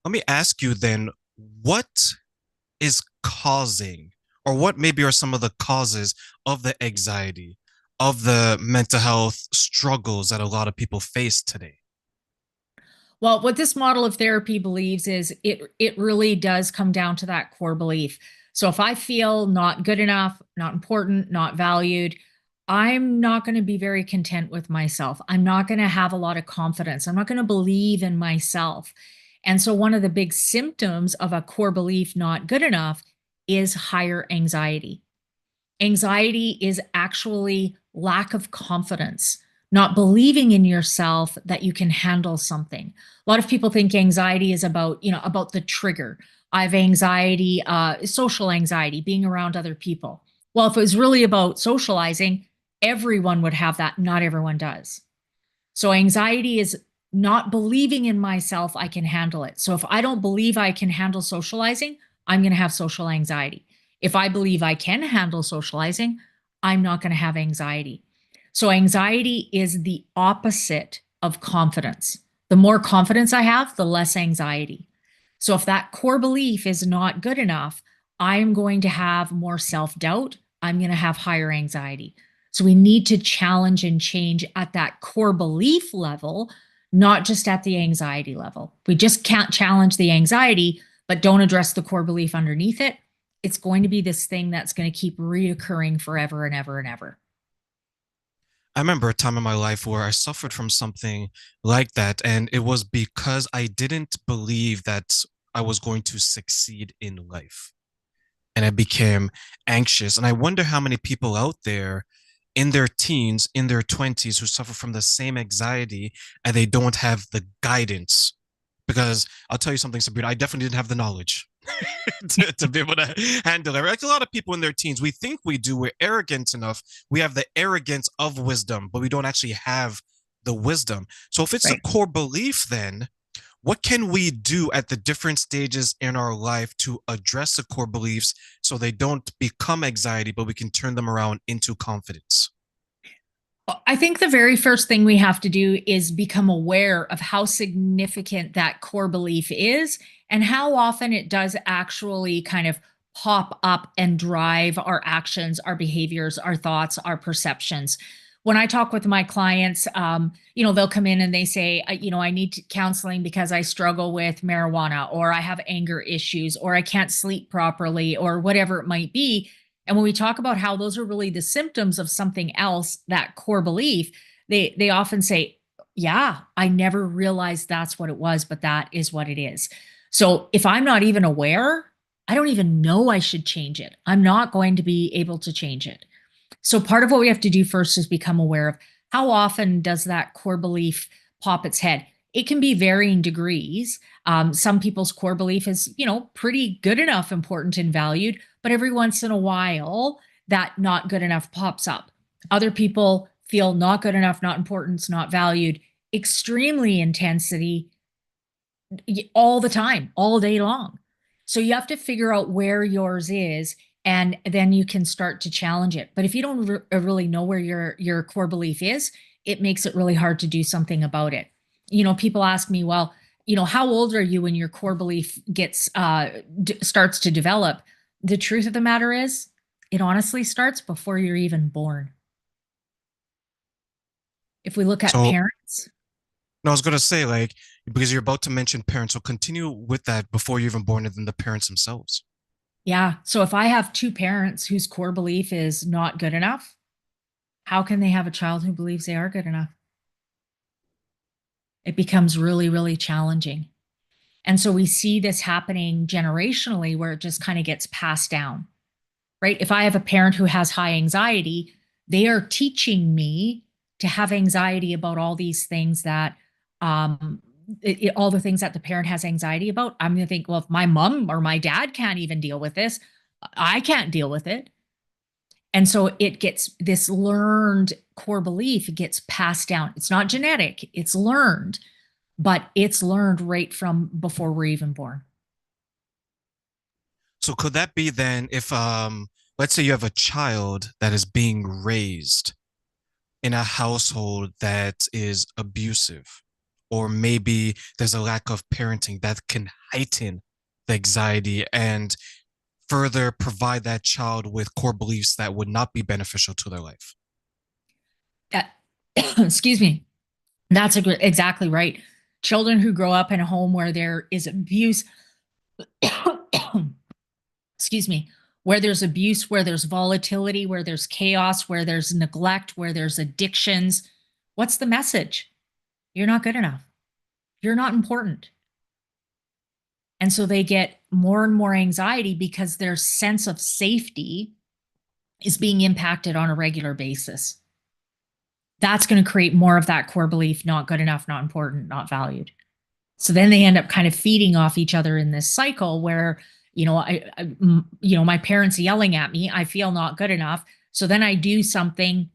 let me ask you then, what is causing, or what maybe are some of the causes of the anxiety, of the mental health struggles that a lot of people face today? Well, what this model of therapy believes is it really does come down to that core belief. So if I feel not good enough, not important, not valued, I'm not going to be very content with myself. I'm not going to have a lot of confidence. I'm not going to believe in myself. And so one of the big symptoms of a core belief not good enough is higher anxiety. Anxiety is actually lack of confidence, not believing in yourself that you can handle something. A lot of people think anxiety is about, about the trigger. I have anxiety, social anxiety, being around other people. Well, if it was really about socializing, everyone would have that. Not everyone does. So anxiety is not believing in myself I can handle it. So if I don't believe I can handle socializing, I'm going to have social anxiety. If I believe I can handle socializing, I'm not going to have anxiety. So anxiety is the opposite of confidence. The more confidence I have, the less anxiety. So if that core belief is not good enough, I'm going to have more self doubt. I'm going to have higher anxiety. So we need to challenge and change at that core belief level, not just at the anxiety level. We just can't challenge the anxiety, but don't address the core belief underneath it. It's going to be this thing that's going to keep reoccurring forever and ever and ever. I remember a time in my life where I suffered from something like that, and it was because I didn't believe that I was going to succeed in life. And I became anxious. And I wonder how many people out there in their teens, in their 20s, who suffer from the same anxiety and they don't have the guidance. Because I'll tell you something, Sabrina, I definitely didn't have the knowledge to be able to handle it. Like a lot of people in their teens, we think we do. We're arrogant enough. We have the arrogance of wisdom, but we don't actually have the wisdom. So if it's a Right. core belief, then what can we do at the different stages in our life to address the core beliefs so they don't become anxiety, but we can turn them around into confidence? I think the very first thing we have to do is become aware of how significant that core belief is and how often it does actually kind of pop up and drive our actions, our behaviors, our thoughts, our perceptions. When I talk with my clients, they'll come in and they say, I need counseling because I struggle with marijuana, or I have anger issues, or I can't sleep properly, or whatever it might be. And when we talk about how those are really the symptoms of something else, that core belief, they often say, "Yeah, I never realized that's what it was, but that is what it is." So if I'm not even aware, I don't even know I should change it. I'm not going to be able to change it. So part of what we have to do first is become aware of how often does that core belief pop its head. It can be varying degrees. Some people's core belief is, pretty good enough, important, and valued, but every once in a while, that not good enough pops up. Other people feel not good enough, not important, not valued, extremely intensity all the time, all day long. So you have to figure out where yours is, and then you can start to challenge it. But if you don't really know where your core belief is, it makes it really hard to do something about it. People ask me, well, how old are you when your core belief gets starts to develop? The truth of the matter is, it honestly starts before you're even born. If we look at So, parents, no, I was going to say, like, because you're about to mention parents, so continue with that before you're even born and then the parents themselves. yeah. So if I have two parents whose core belief is not good enough, how can they have a child who believes they are good enough? It becomes really, really challenging. And so we see this happening generationally where it just kind of gets passed down, right? If I have a parent who has high anxiety, they are teaching me to have anxiety about all these things that, all the things that the parent has anxiety about. I'm going to think, well, if my mom or my dad can't even deal with this, I can't deal with it. And so it gets this learned core belief, it gets passed down. It's not genetic, it's learned, but it's learned right from before we're even born. So could that be then if let's say you have a child that is being raised in a household that is abusive or maybe there's a lack of parenting that can heighten the anxiety and further provide that child with core beliefs that would not be beneficial to their life. That, excuse me. That's exactly right. Children who grow up in a home where there is abuse, excuse me, where there's abuse, where there's volatility, where there's chaos, where there's neglect, where there's addictions. What's the message? You're not good enough. You're not important. And so they get more and more anxiety because their sense of safety is being impacted on a regular basis. That's going to create more of that core belief, not good enough, not important, not valued. So then they end up kind of feeding off each other in this cycle where, my parents yelling at me, I feel not good enough. So then I do something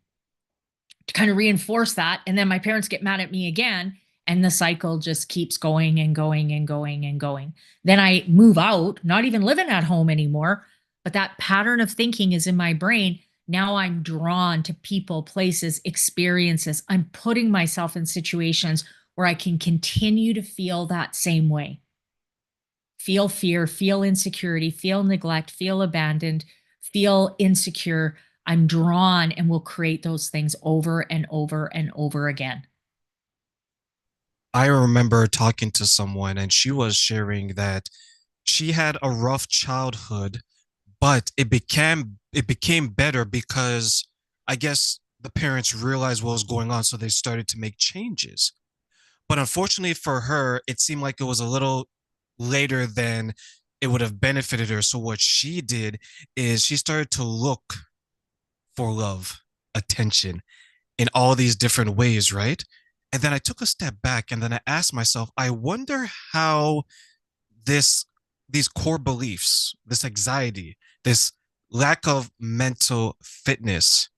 to kind of reinforce that. And then my parents get mad at me again. And the cycle just keeps going and going and going and going. Then I move out, not even living at home anymore. But that pattern of thinking is in my brain. Now I'm drawn to people, places, experiences. I'm putting myself in situations where I can continue to feel that same way. Feel fear, feel insecurity, feel neglect, feel abandoned, feel insecure. I'm drawn and will create those things over and over and over again. I remember talking to someone and she was sharing that she had a rough childhood, but it became better because I guess the parents realized what was going on, so they started to make changes. But unfortunately for her, it seemed like it was a little later than it would have benefited her. So what she did is she started to look for love, attention in all these different ways, right? And then I took a step back and then I asked myself, I wonder how this these core beliefs, this anxiety, this lack of mental fitness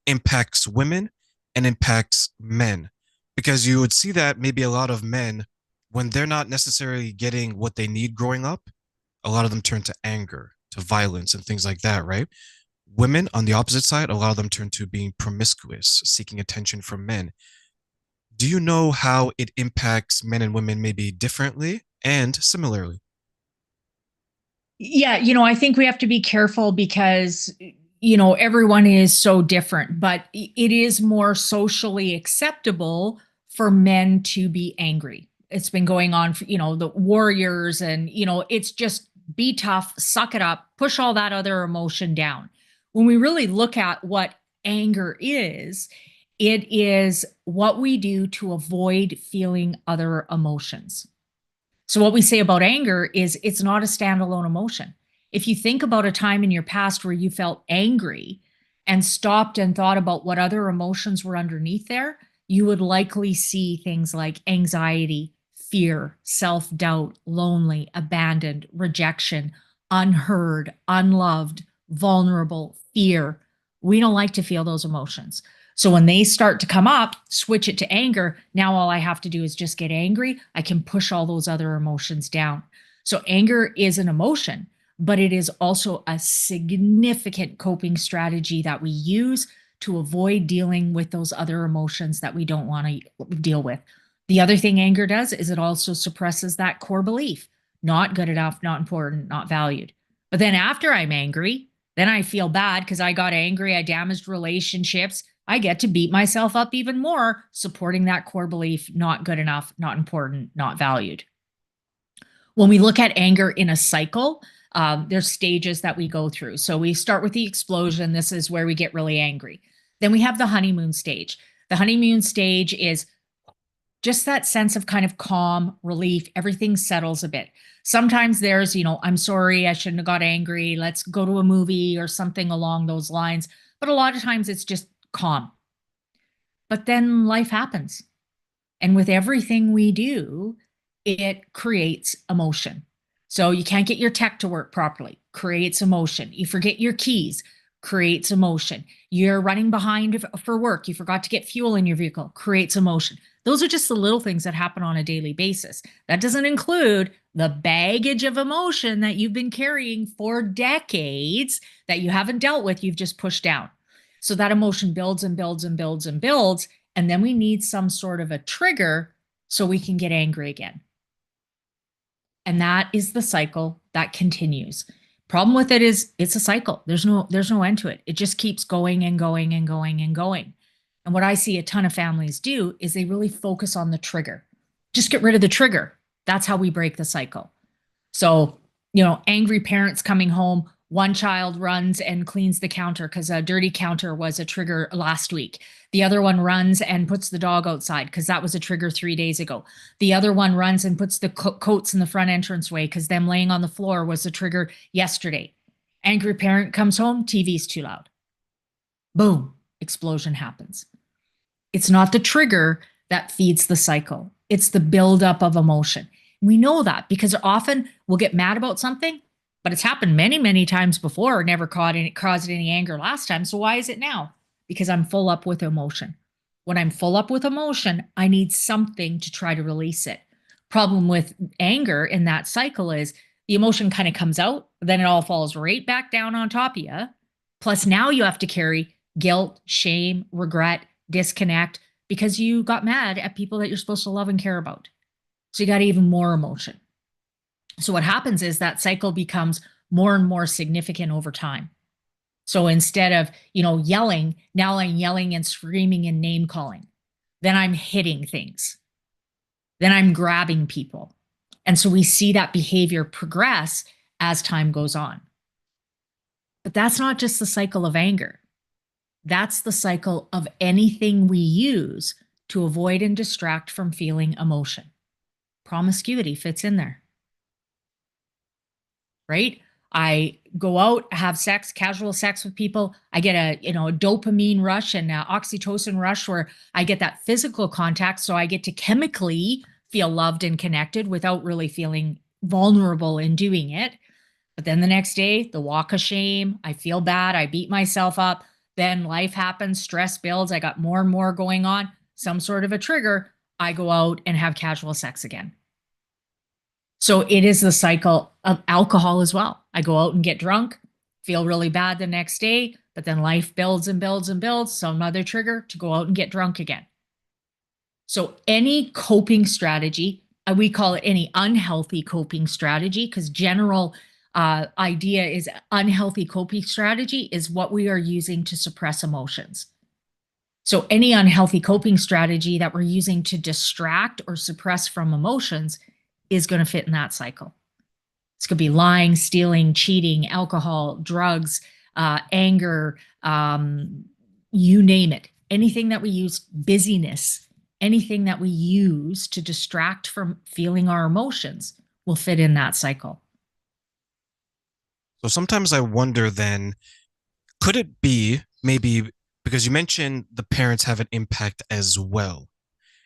impacts women and impacts men. Because you would see that maybe a lot of men, when they're not necessarily getting what they need growing up, a lot of them turn to anger, to violence, and things like that, right? Women, on the opposite side, a lot of them turn to being promiscuous, seeking attention from men. Do you know how it impacts men and women maybe differently and similarly? Yeah, I think we have to be careful because, everyone is so different, but it is more socially acceptable for men to be angry. It's been going on for, the warriors and, it's just be tough, suck it up, push all that other emotion down. When we really look at what anger is, it is what we do to avoid feeling other emotions. So, what we say about anger is it's not a standalone emotion. If you think about a time in your past where you felt angry and stopped and thought about what other emotions were underneath there, you would likely see things like anxiety, fear, self doubt, lonely, abandoned, rejection, unheard, unloved, vulnerable, fear. We don't like to feel those emotions. So when they start to come up, switch it to anger. Now all I have to do is just get angry. I can push all those other emotions down. So anger is an emotion, but it is also a significant coping strategy that we use to avoid dealing with those other emotions that we don't want to deal with. The other thing anger does is it also suppresses that core belief, not good enough, not important, not valued. But then after I'm angry, then I feel bad because I got angry, I damaged relationships, I get to beat myself up even more, supporting that core belief not good enough, not important, not valued. When we look at anger in a cycle, there's stages that we go through. So we start with the explosion. This is where we get really angry. Then we have the honeymoon stage. The honeymoon stage is just that sense of kind of calm, relief, everything settles a bit. Sometimes there's, I'm sorry, I shouldn't have got angry. Let's go to a movie or something along those lines. But a lot of times it's just calm. But then life happens. And with everything we do, it creates emotion. So you can't get your tech to work properly, creates emotion. You forget your keys, creates emotion. You're running behind for work, you forgot to get fuel in your vehicle, creates emotion. Those are just the little things that happen on a daily basis. That doesn't include the baggage of emotion that you've been carrying for decades that you haven't dealt with, you've just pushed down. So that emotion builds and builds and builds and builds. And then we need some sort of a trigger so we can get angry again. And that is the cycle that continues. Problem with it is it's a cycle. There's no end to it. It just keeps going and going and going and going. And what I see a ton of families do is they really focus on the trigger. Just get rid of the trigger. That's how we break the cycle. So, angry parents coming home, one child runs and cleans the counter because a dirty counter was a trigger last week. The other one runs and puts the dog outside because that was a trigger 3 days ago. The other one runs and puts the coats in the front entranceway because them laying on the floor was a trigger yesterday. Angry parent comes home, TV's too loud. Boom, explosion happens. It's not the trigger that feeds the cycle. It's the buildup of emotion. We know that because often we'll get mad about something, but it's happened many, many times before, never caused any anger last time. So why is it now? Because I'm full up with emotion. When I'm full up with emotion, I need something to try to release it. Problem with anger in that cycle is the emotion kind of comes out, then it all falls right back down on top of you. Plus, now you have to carry guilt, shame, regret, disconnect because you got mad at people that you're supposed to love and care about. So you got even more emotion. So what happens is that cycle becomes more and more significant over time. So instead of, yelling, now I'm yelling and screaming and name calling. Then I'm hitting things. Then I'm grabbing people. And so we see that behavior progress as time goes on. But that's not just the cycle of anger. That's the cycle of anything we use to avoid and distract from feeling emotion. Promiscuity fits in there, right? I go out, have sex, casual sex with people. I get a dopamine rush and oxytocin rush where I get that physical contact. So I get to chemically feel loved and connected without really feeling vulnerable in doing it. But then the next day, the walk of shame, I feel bad, I beat myself up. Then life happens, stress builds, I got more and more going on, some sort of a trigger. I go out and have casual sex again. So it is the cycle of alcohol as well. I go out and get drunk, feel really bad the next day, but then life builds and builds and builds. Some other trigger to go out and get drunk again. So any coping strategy, we call it any unhealthy coping strategy, because general idea is unhealthy coping strategy is what we are using to suppress emotions. So any unhealthy coping strategy that we're using to distract or suppress from emotions is going to fit in that cycle. It's going to be lying, stealing, cheating, alcohol, drugs, anger, you name it. Anything that we use, busyness, anything that we use to distract from feeling our emotions will fit in that cycle. So sometimes I wonder then, could it be maybe because you mentioned the parents have an impact as well?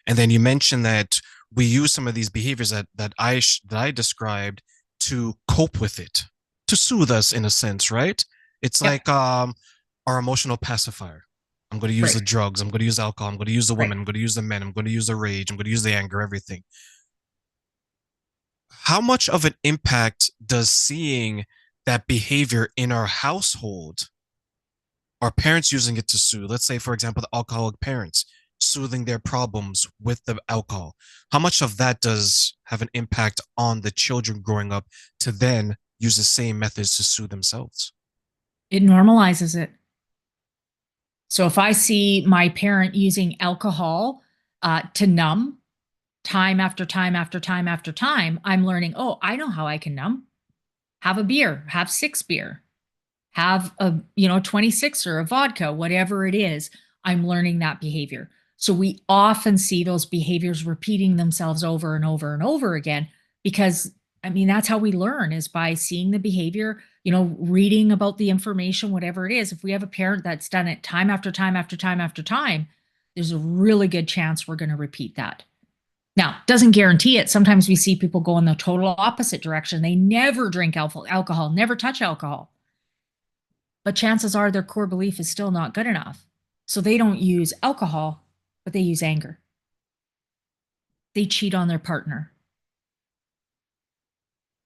And then you mentioned that we use some of these behaviors that I described to cope with it, to soothe us in a sense, right? It's Yep. like our emotional pacifier. I'm going to use Right. the drugs. I'm going to use alcohol. I'm going to use the Right. women. I'm going to use the men. I'm going to use the rage. I'm going to use the anger, everything. How much of an impact does seeing that behavior in our household, our parents using it to soothe, let's say, for example, the alcoholic parents soothing their problems with the alcohol, how much of that does have an impact on the children growing up to then use the same methods to soothe themselves? It normalizes it. So if I see my parent using alcohol to numb time after time after time after time, I'm learning, oh, I know how I can numb. Have a beer, have six beer, have a 26 or a vodka, whatever it is. I'm learning that behavior. So we often see those behaviors repeating themselves over and over and over again because that's how we learn is by seeing the behavior, reading about the information, whatever it is. If we have a parent that's done it time after time after time after time, there's a really good chance we're going to repeat that. Now, doesn't guarantee it. Sometimes we see people go in the total opposite direction. They never drink alcohol, never touch alcohol. But chances are their core belief is still not good enough. So they don't use alcohol, but they use anger. They cheat on their partner.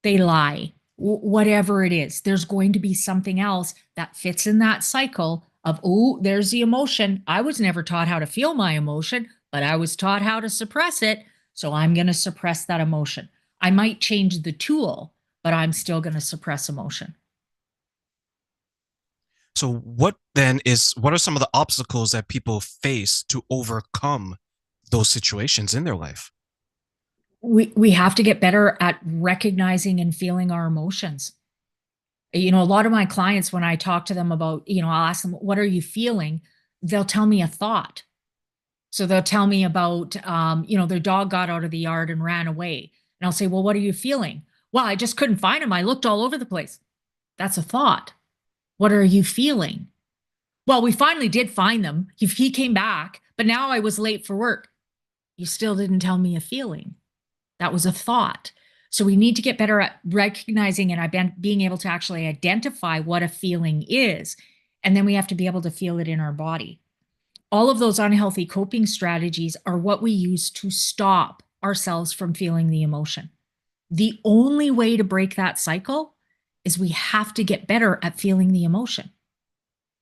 They lie, whatever it is. There's going to be something else that fits in that cycle of, oh, there's the emotion. I was never taught how to feel my emotion, but I was taught how to suppress it. So I'm going to suppress that emotion. I might change the tool, but I'm still going to suppress emotion. So what are some of the obstacles that people face to overcome those situations in their life? We have to get better at recognizing and feeling our emotions. A lot of my clients, when I talk to them about, I'll ask them, what are you feeling? They'll tell me a thought. So they'll tell me about, their dog got out of the yard and ran away. And I'll say, well, what are you feeling? Well, I just couldn't find him. I looked all over the place. That's a thought. What are you feeling? Well, we finally did find them. He came back, but now I was late for work. You still didn't tell me a feeling. That was a thought. So we need to get better at recognizing and being able to actually identify what a feeling is. And then we have to be able to feel it in our body. All of those unhealthy coping strategies are what we use to stop ourselves from feeling the emotion. The only way to break that cycle is we have to get better at feeling the emotion.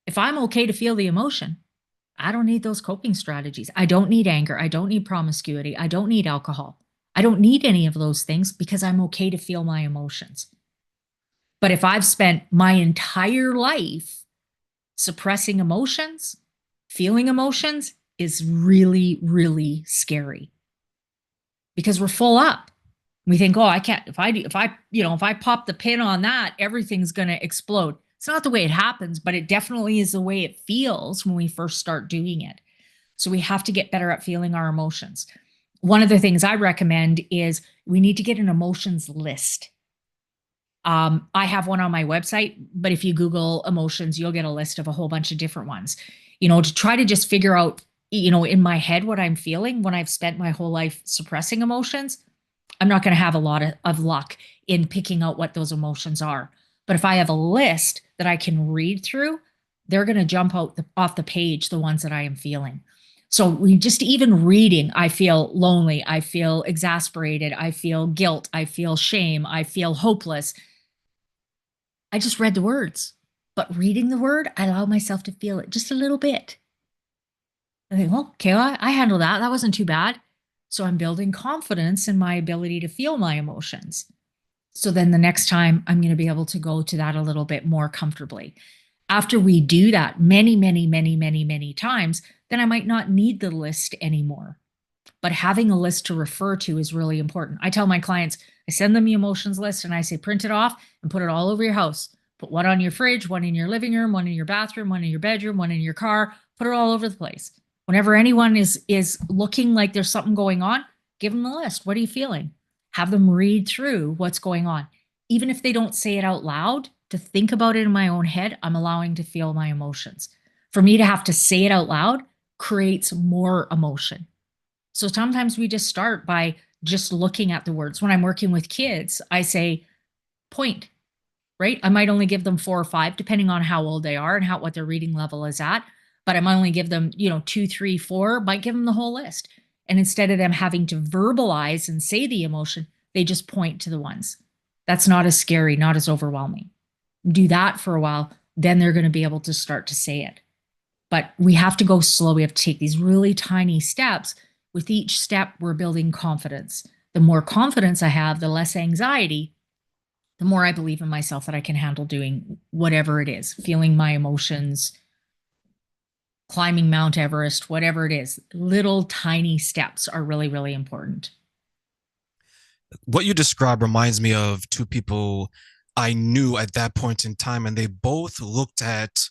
If I'm okay to feel the emotion, I don't need those coping strategies. I don't need anger. I don't need promiscuity. I don't need alcohol. I don't need any of those things because I'm okay to feel my emotions. But if I've spent my entire life suppressing emotions, feeling emotions is really, really scary because we're full up. We think, oh, I can't, if I pop the pin on that, everything's going to explode. It's not the way it happens, but it definitely is the way it feels when we first start doing it. So we have to get better at feeling our emotions. One of the things I recommend is we need to get an emotions list. I have one on my website, but if you Google emotions, you'll get a list of a whole bunch of different ones, to try to just figure out, in my head what I'm feeling when I've spent my whole life suppressing emotions. I'm not going to have a lot of luck in picking out what those emotions are. But if I have a list that I can read through, they're going to jump out off the page, the ones that I am feeling. So we just even reading, I feel lonely, I feel exasperated, I feel guilt, I feel shame, I feel hopeless. I just read the words. But reading the word, I allow myself to feel it just a little bit. I think, well, okay, I handled that. That wasn't too bad. So I'm building confidence in my ability to feel my emotions. So then the next time I'm going to be able to go to that a little bit more comfortably. After we do that many, many, many, many, many times, then I might not need the list anymore. But having a list to refer to is really important. I tell my clients, I send them the emotions list and I say, print it off and put it all over your house. Put one on your fridge, one in your living room, one in your bathroom, one in your bedroom, one in your car, put it all over the place. Whenever anyone is looking like there's something going on, give them the list. What are you feeling? Have them read through what's going on. Even if they don't say it out loud, to think about it in my own head, I'm allowing to feel my emotions. For me to have to say it out loud creates more emotion. So sometimes we just start by just looking at the words. When I'm working with kids, I say point, right? I might only give them 4 or 5, depending on how old they are and what their reading level is at. But I might only give them, 2, 3, 4, might give them the whole list. And instead of them having to verbalize and say the emotion, they just point to the ones. That's not as scary, not as overwhelming. Do that for a while, then they're going to be able to start to say it. But we have to go slow. We have to take these really tiny steps. With each step, we're building confidence. The more confidence I have, the less anxiety, the more I believe in myself that I can handle doing whatever it is, feeling my emotions, climbing Mount Everest, whatever it is. Little tiny steps are really, really important. What you describe reminds me of two people I knew at that point in time, and they both looked at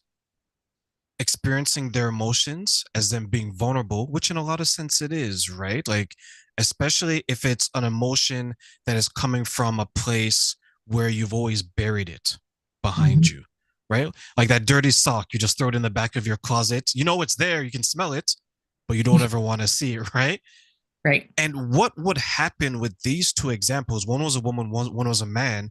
experiencing their emotions as them being vulnerable, which in a lot of sense it is, right? Like, especially if it's an emotion that is coming from a place where you've always buried it behind Mhm. you, right? Like that dirty sock, you just throw it in the back of your closet. You know it's there, you can smell it, but you don't ever want to see it, right? Right. And what would happen with these two examples? One was a woman, one was a man.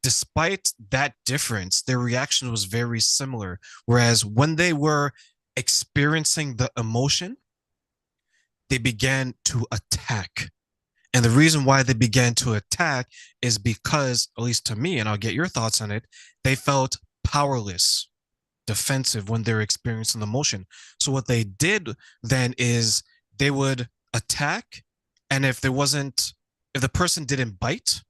Despite that difference, their reaction was very similar. Whereas when they were experiencing the emotion, they began to attack. And the reason why they began to attack is because, at least to me, and I'll get your thoughts on it, they felt powerless, defensive when they're experiencing the emotion. So what they did then is they would attack And if the person didn't bite,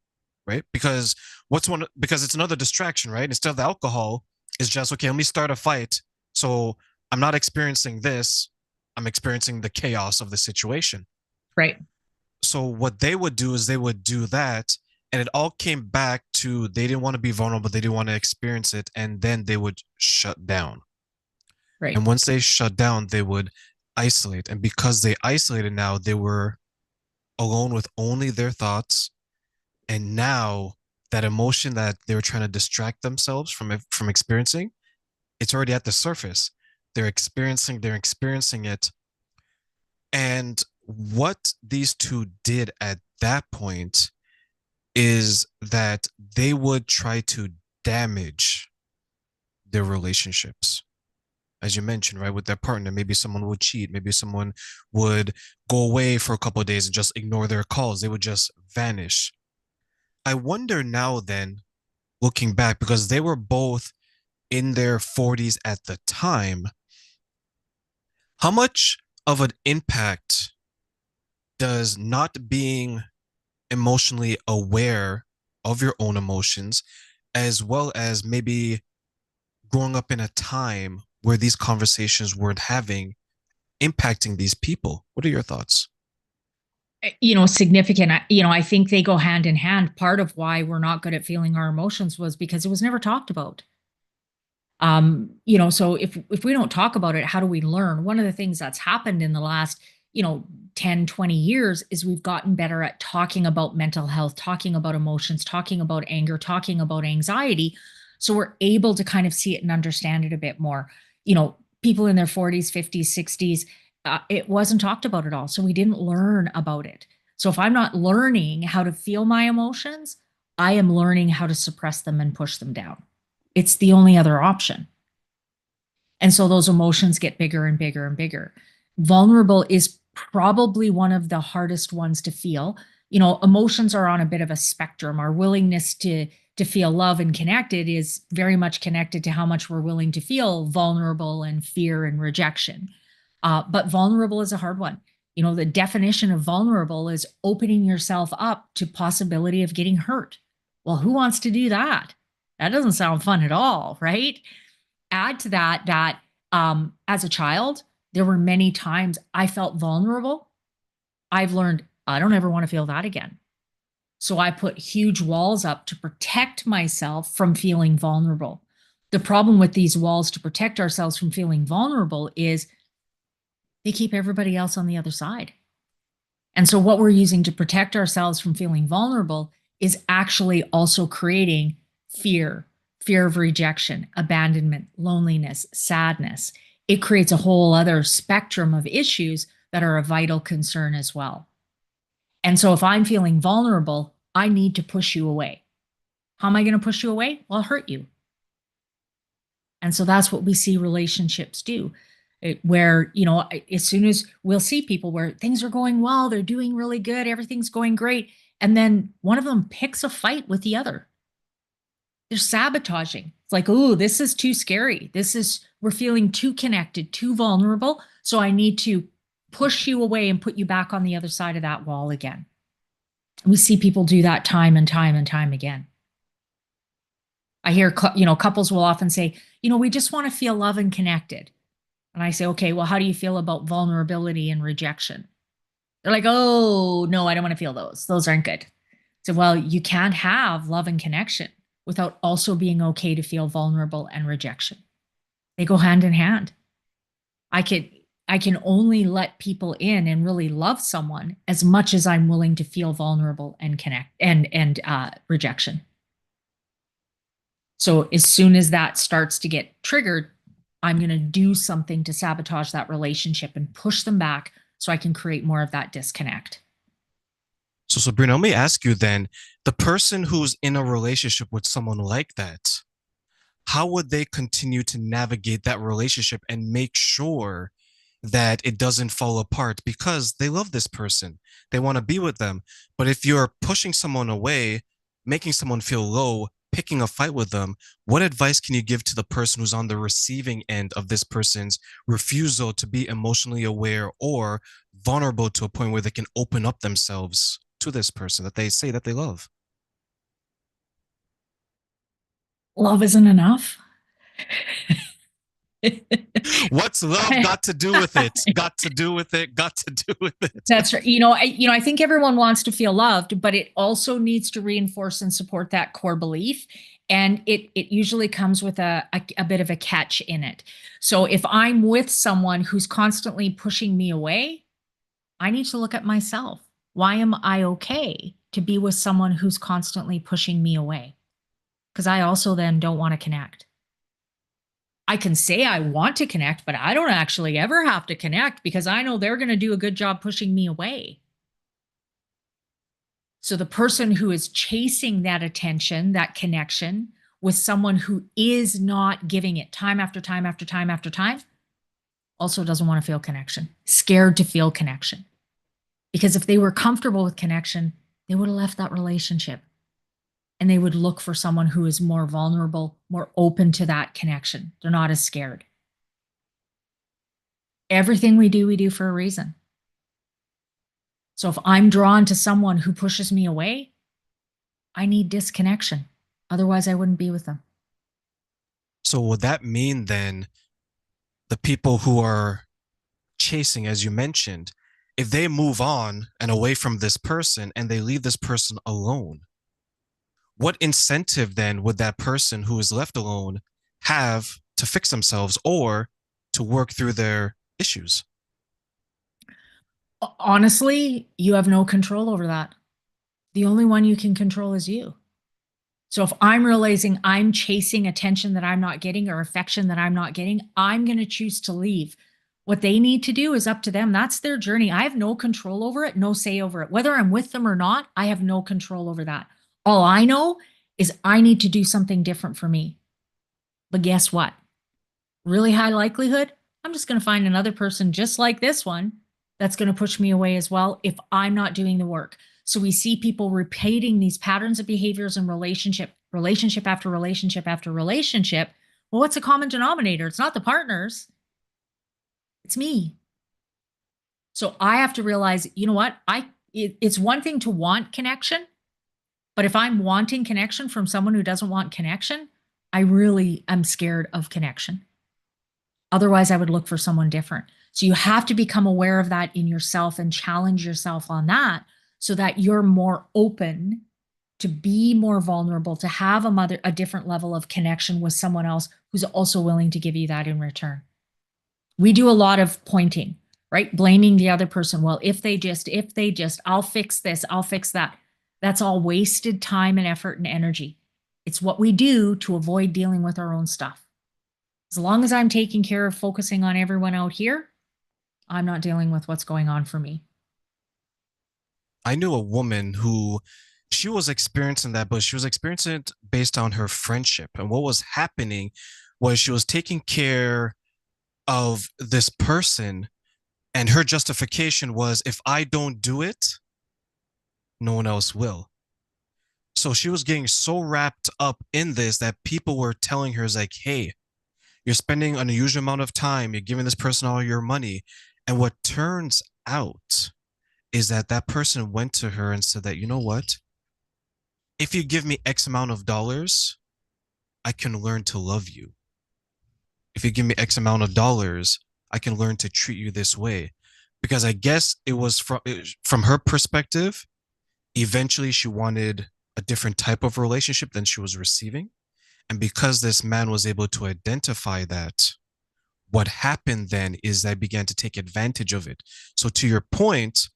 right? Because it's another distraction, right? Instead of the alcohol, it's just okay, let me start a fight. So I'm not experiencing this, I'm experiencing the chaos of the situation. Right. So what they would do is they would do that, and it all came back to they didn't want to be vulnerable, they didn't want to experience it, and then they would shut down. Right. And once they shut down, they would isolate. And because they isolated now, they were alone with only their thoughts. And now that emotion that they were trying to distract themselves from experiencing, it's already at the surface. They're experiencing it. And what these two did at that point is that they would try to damage their relationships. As you mentioned, right, with their partner, maybe someone would cheat, maybe someone would go away for a couple of days and just ignore their calls. They would just vanish. I wonder now then, looking back, because they were both in their 40s at the time, how much of an impact does not being emotionally aware of your own emotions, as well as maybe growing up in a time where these conversations weren't having, impacting these people? What are your thoughts? Significant. I think they go hand in hand. Part of why we're not good at feeling our emotions was because it was never talked about. So if we don't talk about it, how do we learn? One of the things that's happened in the last, you know, 10, 20 years is we've gotten better at talking about mental health, talking about emotions, talking about anger, talking about anxiety. So we're able to kind of see it and understand it a bit more. People in their 40s, 50s, 60s, it wasn't talked about at all. So we didn't learn about it. So if I'm not learning how to feel my emotions, I am learning how to suppress them and push them down. It's the only other option. And so those emotions get bigger and bigger and bigger. Vulnerable is probably one of the hardest ones to feel. Emotions are on a bit of a spectrum. Our willingness to feel love and connected is very much connected to how much we're willing to feel vulnerable and fear and rejection. But vulnerable is a hard one. The definition of vulnerable is opening yourself up to possibility of getting hurt. Well, who wants to do that? That doesn't sound fun at all, right? Add to that as a child, there were many times I felt vulnerable. I've learned I don't ever want to feel that again. So I put huge walls up to protect myself from feeling vulnerable. The problem with these walls to protect ourselves from feeling vulnerable is they keep everybody else on the other side. And so, what we're using to protect ourselves from feeling vulnerable is actually also creating fear, fear of rejection, abandonment, loneliness, sadness. It creates a whole other spectrum of issues that are a vital concern as well. And so, if I'm feeling vulnerable, I need to push you away. How am I going to push you away? Well, I'll hurt you. And so that's what we see relationships do. Where, as soon as we'll see people where things are going well, they're doing really good, everything's going great. And then one of them picks a fight with the other. They're sabotaging. It's like, oh, this is too scary. We're feeling too connected, too vulnerable. So I need to push you away and put you back on the other side of that wall again. We see people do that time and time and time again. I hear, couples will often say, we just want to feel love and connected. And I say, okay, well, how do you feel about vulnerability and rejection? They're like, oh, no, I don't want to feel those. Those aren't good. So, well, you can't have love and connection without also being okay to feel vulnerable and rejection. They go hand in hand. I can I can only let people in and really love someone as much as I'm willing to feel vulnerable and connect and rejection. So as soon as that starts to get triggered, I'm going to do something to sabotage that relationship and push them back so I can create more of that disconnect. So, Sabrina, let me ask you then, the person who's in a relationship with someone like that, how would they continue to navigate that relationship and make sure that it doesn't fall apart because they love this person? They want to be with them. But if you're pushing someone away, making someone feel low, picking a fight with them, what advice can you give to the person who's on the receiving end of this person's refusal to be emotionally aware or vulnerable to a point where they can open up themselves to this person that they say that they love? Love isn't enough. What's love got to do with it? Got to do with it? Got to do with it? That's right. I think everyone wants to feel loved, but it also needs to reinforce and support that core belief. And it usually comes with a bit of a catch in it. So if I'm with someone who's constantly pushing me away, I need to look at myself. Why am I okay to be with someone who's constantly pushing me away? Because I also then don't want to connect. I can say I want to connect, but I don't actually ever have to connect because I know they're going to do a good job pushing me away. So the person who is chasing that attention, that connection with someone who is not giving it time after time after time after time also doesn't want to feel connection, scared to feel connection. Because if they were comfortable with connection, they would have left that relationship and they would look for someone who is more vulnerable, more open to that connection. They're not as scared. Everything we do for a reason. So if I'm drawn to someone who pushes me away, I need disconnection. Otherwise, I wouldn't be with them. So would that mean then the people who are chasing, as you mentioned, if they move on and away from this person and they leave this person alone, what incentive then would that person who is left alone have to fix themselves or to work through their issues? Honestly, you have no control over that. The only one you can control is you. So if I'm realizing I'm chasing attention that I'm not getting or affection that I'm not getting, I'm going to choose to leave. What they need to do is up to them. That's their journey. I have no control over it, no say over it. Whether I'm with them or not, I have no control over that. All I know is I need to do something different for me. But guess what? Really high likelihood, I'm just going to find another person just like this one that's going to push me away as well if I'm not doing the work. So we see people repeating these patterns of behaviors in relationship after relationship after relationship. Well, what's a common denominator? It's not the partners, it's me. So I have to realize, you know what? It's one thing to want connection, but if I'm wanting connection from someone who doesn't want connection, I really am scared of connection. Otherwise, I would look for someone different. So you have to become aware of that in yourself and challenge yourself on that so that you're more open to be more vulnerable, to have a different level of connection with someone else who's also willing to give you that in return. We do a lot of pointing, right? Blaming the other person. Well, if they just, I'll fix this, I'll fix that. That's all wasted time and effort and energy. It's what we do to avoid dealing with our own stuff. As long as I'm taking care of focusing on everyone out here, I'm not dealing with what's going on for me. I knew a woman who she was experiencing that, but she was experiencing it based on her friendship. And what was happening was she was taking care of this person, and her justification was if I don't do it, no one else will. So she was getting so wrapped up in this that people were telling her, like, hey, you're spending an unusual amount of time, you're giving this person all your money. And what turns out is that that person went to her and said that, you know what? If you give me X amount of dollars, I can learn to love you. If you give me X amount of dollars, I can learn to treat you this way. Because I guess it was from her perspective, eventually she wanted a different type of relationship than she was receiving. And because this man was able to identify that, what happened then is I began to take advantage of it. So to your point,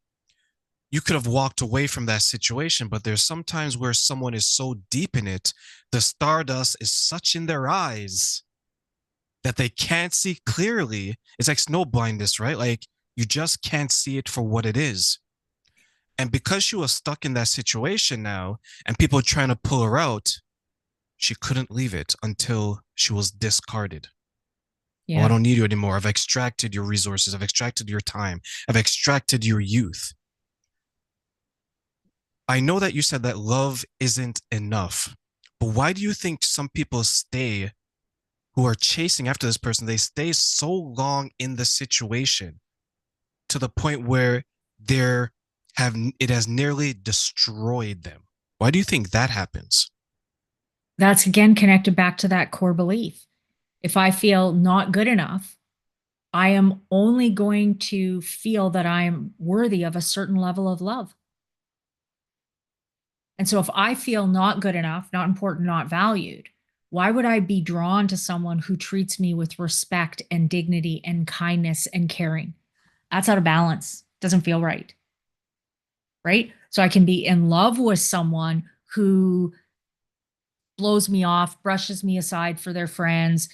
you could have walked away from that situation, but there's sometimes where someone is so deep in it, the stardust is such in their eyes that they can't see clearly. It's like snow blindness, right? Like you just can't see it for what it is. And because she was stuck in that situation now and people are trying to pull her out, she couldn't leave it until she was discarded. Oh, I Yeah. don't need you anymore. I've extracted your resources. I've extracted your time. I've extracted your youth. I know that you said that love isn't enough. But why do you think some people stay who are chasing after this person? They stay so long in the situation to the point where they're have it has nearly destroyed them. Why do you think that happens? That's again connected back to that core belief. If I feel not good enough, I am only going to feel that I'm worthy of a certain level of love. And so if I feel not good enough, not important, not valued, why would I be drawn to someone who treats me with respect and dignity and kindness and caring? That's out of balance. Doesn't feel right. Right. So I can be in love with someone who blows me off, brushes me aside for their friends,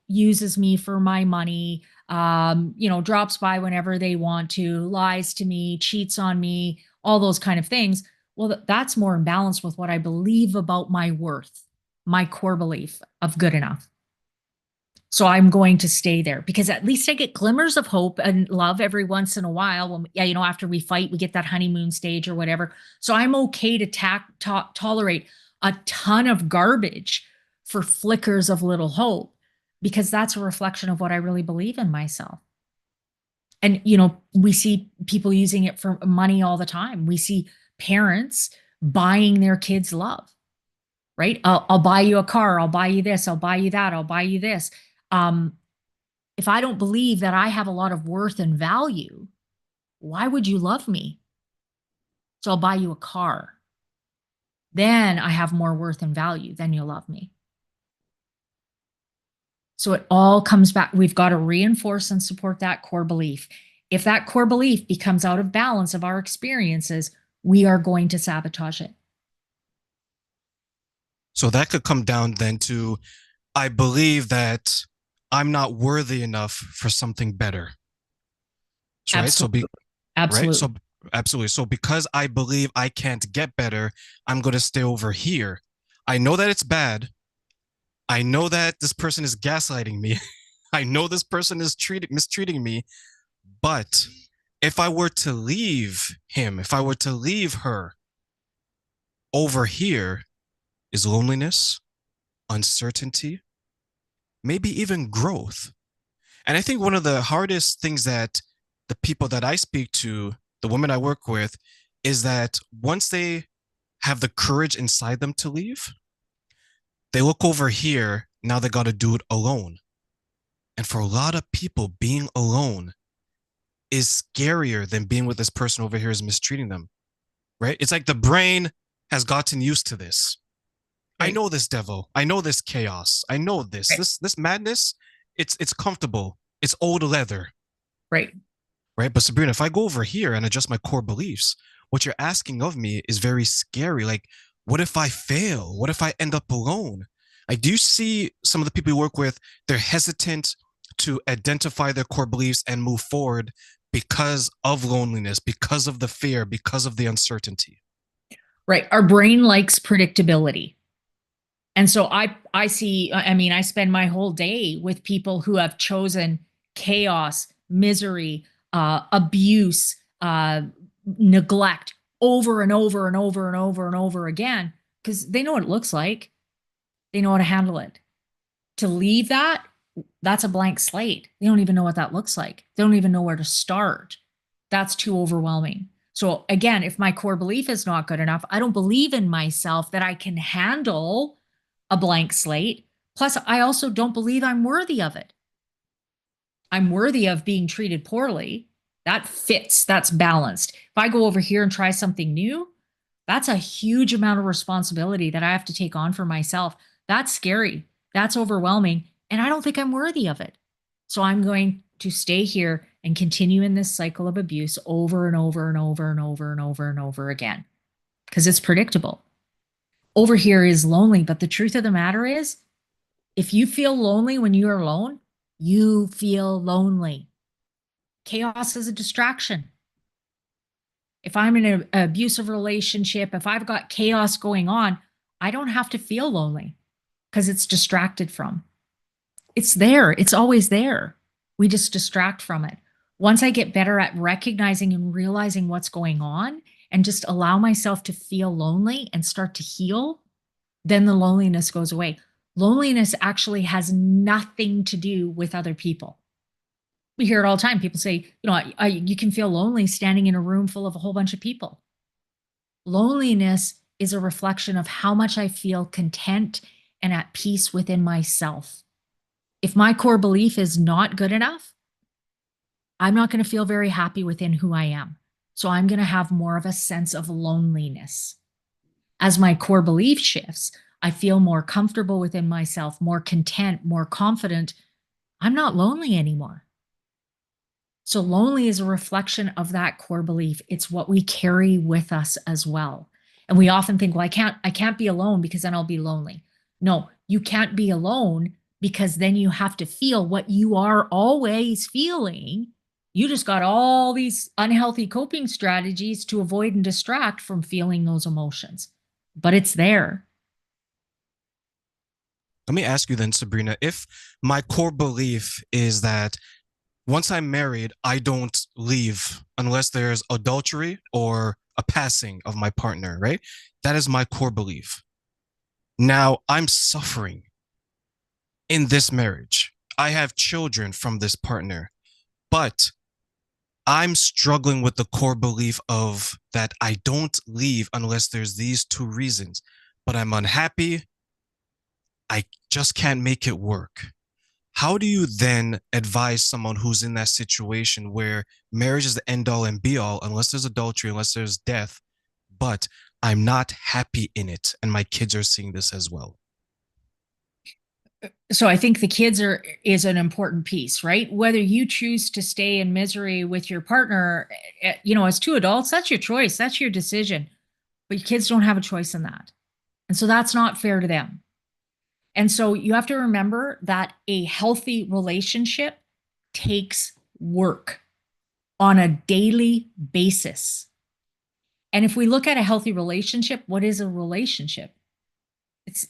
uses me for my money, drops by whenever they want to, lies to me, cheats on me, all those kind of things. Well, that's more in balance with what I believe about my worth, my core belief of good enough. So I'm going to stay there because at least I get glimmers of hope and love every once in a while. When, yeah, after we fight, we get that honeymoon stage or whatever. So I'm okay to tolerate a ton of garbage for flickers of little hope because that's a reflection of what I really believe in myself. And, we see people using it for money all the time. We see parents buying their kids love, right? I'll buy you a car. I'll buy you this. I'll buy you that. I'll buy you this. Um, if I don't believe that I have a lot of worth and value, why would you love me? So I'll buy you a car. Then I have more worth and value. Then you'll love me. So it all comes back. We've got to reinforce and support that core belief. If that core belief becomes out of balance of our experiences, we are going to sabotage it. So that could come down then to I believe that I'm not worthy enough for something better. Right? So Absolutely. right? Absolutely. So absolutely. So because I believe I can't get better, I'm going to stay over here. I know that it's bad. I know that this person is gaslighting me. I know this person is mistreating me, but if I were to leave him, if I were to leave her, over here is loneliness, uncertainty, maybe even growth. And I think one of the hardest things that the people that I speak to, the women I work with, is that once they have the courage inside them to leave, they look over here, now they got to do it alone. And for a lot of people, being alone is scarier than being with this person over here is mistreating them, right? It's like the brain has gotten used to this. I Right. know this devil. I know this chaos. I know this. Right. This madness, it's comfortable. It's old leather, Right. right? But Sabrina, if I go over here and adjust my core beliefs, what you're asking of me is very scary. Like, what if I fail? What if I end up alone? Like, do you see some of the people you work with? They're hesitant to identify their core beliefs and move forward because of loneliness, because of the fear, because of the uncertainty. Right. Our brain likes predictability. And so I see, I mean, I spend my whole day with people who have chosen chaos, misery, abuse, neglect over and over and over and over and over again because they know what it looks like. They know how to handle it. To leave that, that's a blank slate. They don't even know what that looks like. They don't even know where to start. That's too overwhelming. So again, if my core belief is not good enough, I don't believe in myself that I can handle a blank slate. Plus, I also don't believe I'm worthy of it. I'm worthy of being treated poorly. That fits, that's balanced. If I go over here and try something new, that's a huge amount of responsibility that I have to take on for myself. That's scary. That's overwhelming. And I don't think I'm worthy of it. So I'm going to stay here and continue in this cycle of abuse over and over and over and over and over and over again because it's predictable. Over here is lonely, but the truth of the matter is, if you feel lonely when you're alone, you feel lonely. Chaos is a distraction. If I'm in an abusive relationship, if I've got chaos going on, I don't have to feel lonely because it's distracted from. It's there, it's always there. We just distract from it. Once I get better at recognizing and realizing what's going on and just allow myself to feel lonely and start to heal, then the loneliness goes away. Loneliness actually has nothing to do with other people. We hear it all the time. People say, you can feel lonely standing in a room full of a whole bunch of people. Loneliness is a reflection of how much I feel content and at peace within myself. If my core belief is not good enough, I'm not going to feel very happy within who I am. So I'm going to have more of a sense of loneliness. As my core belief shifts, I feel more comfortable within myself, more content, more confident. I'm not lonely anymore. So lonely is a reflection of that core belief. It's what we carry with us as well. And we often think, well, I can't be alone because then I'll be lonely. No, you can't be alone because then you have to feel what you are always feeling. You just got all these unhealthy coping strategies to avoid and distract from feeling those emotions. But it's there. Let me ask you then, Sabrina, if my core belief is that once I'm married, I don't leave unless there's adultery or a passing of my partner, right? That is my core belief. Now I'm suffering in this marriage. I have children from this partner, but I'm struggling with the core belief of that I don't leave unless there's these two reasons, but I'm unhappy. I just can't make it work. How do you then advise someone who's in that situation where marriage is the end all and be all, unless there's adultery, unless there's death, but I'm not happy in it, and my kids are seeing this as well? So I think the kids are is an important piece, right? Whether you choose to stay in misery with your partner, as two adults, that's your choice, that's your decision. But your kids don't have a choice in that. And so that's not fair to them. And so you have to remember that a healthy relationship takes work on a daily basis. And if we look at a healthy relationship, what is a relationship?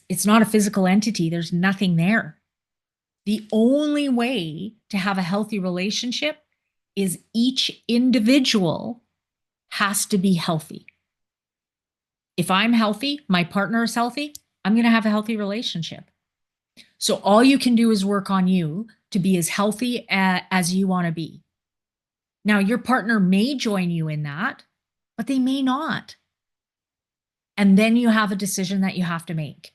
It's not a physical entity. There's nothing there. The only way to have a healthy relationship is each individual has to be healthy. If I'm healthy, my partner is healthy, I'm going to have a healthy relationship. So all you can do is work on you to be as healthy as you want to be. Now, your partner may join you in that, but they may not. And then you have a decision that you have to make.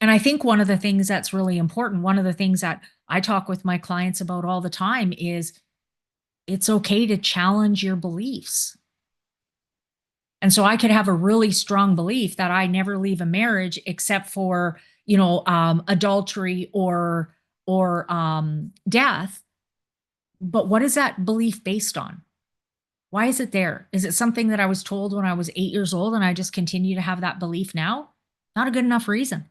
And I think one of the things that's really important, one of the things that I talk with my clients about all the time is it's okay to challenge your beliefs. And so I could have a really strong belief that I never leave a marriage except for, adultery or death. But what is that belief based on? Why is it there? Is it something that I was told when I was 8 years old and I just continue to have that belief now? Not a good enough reason.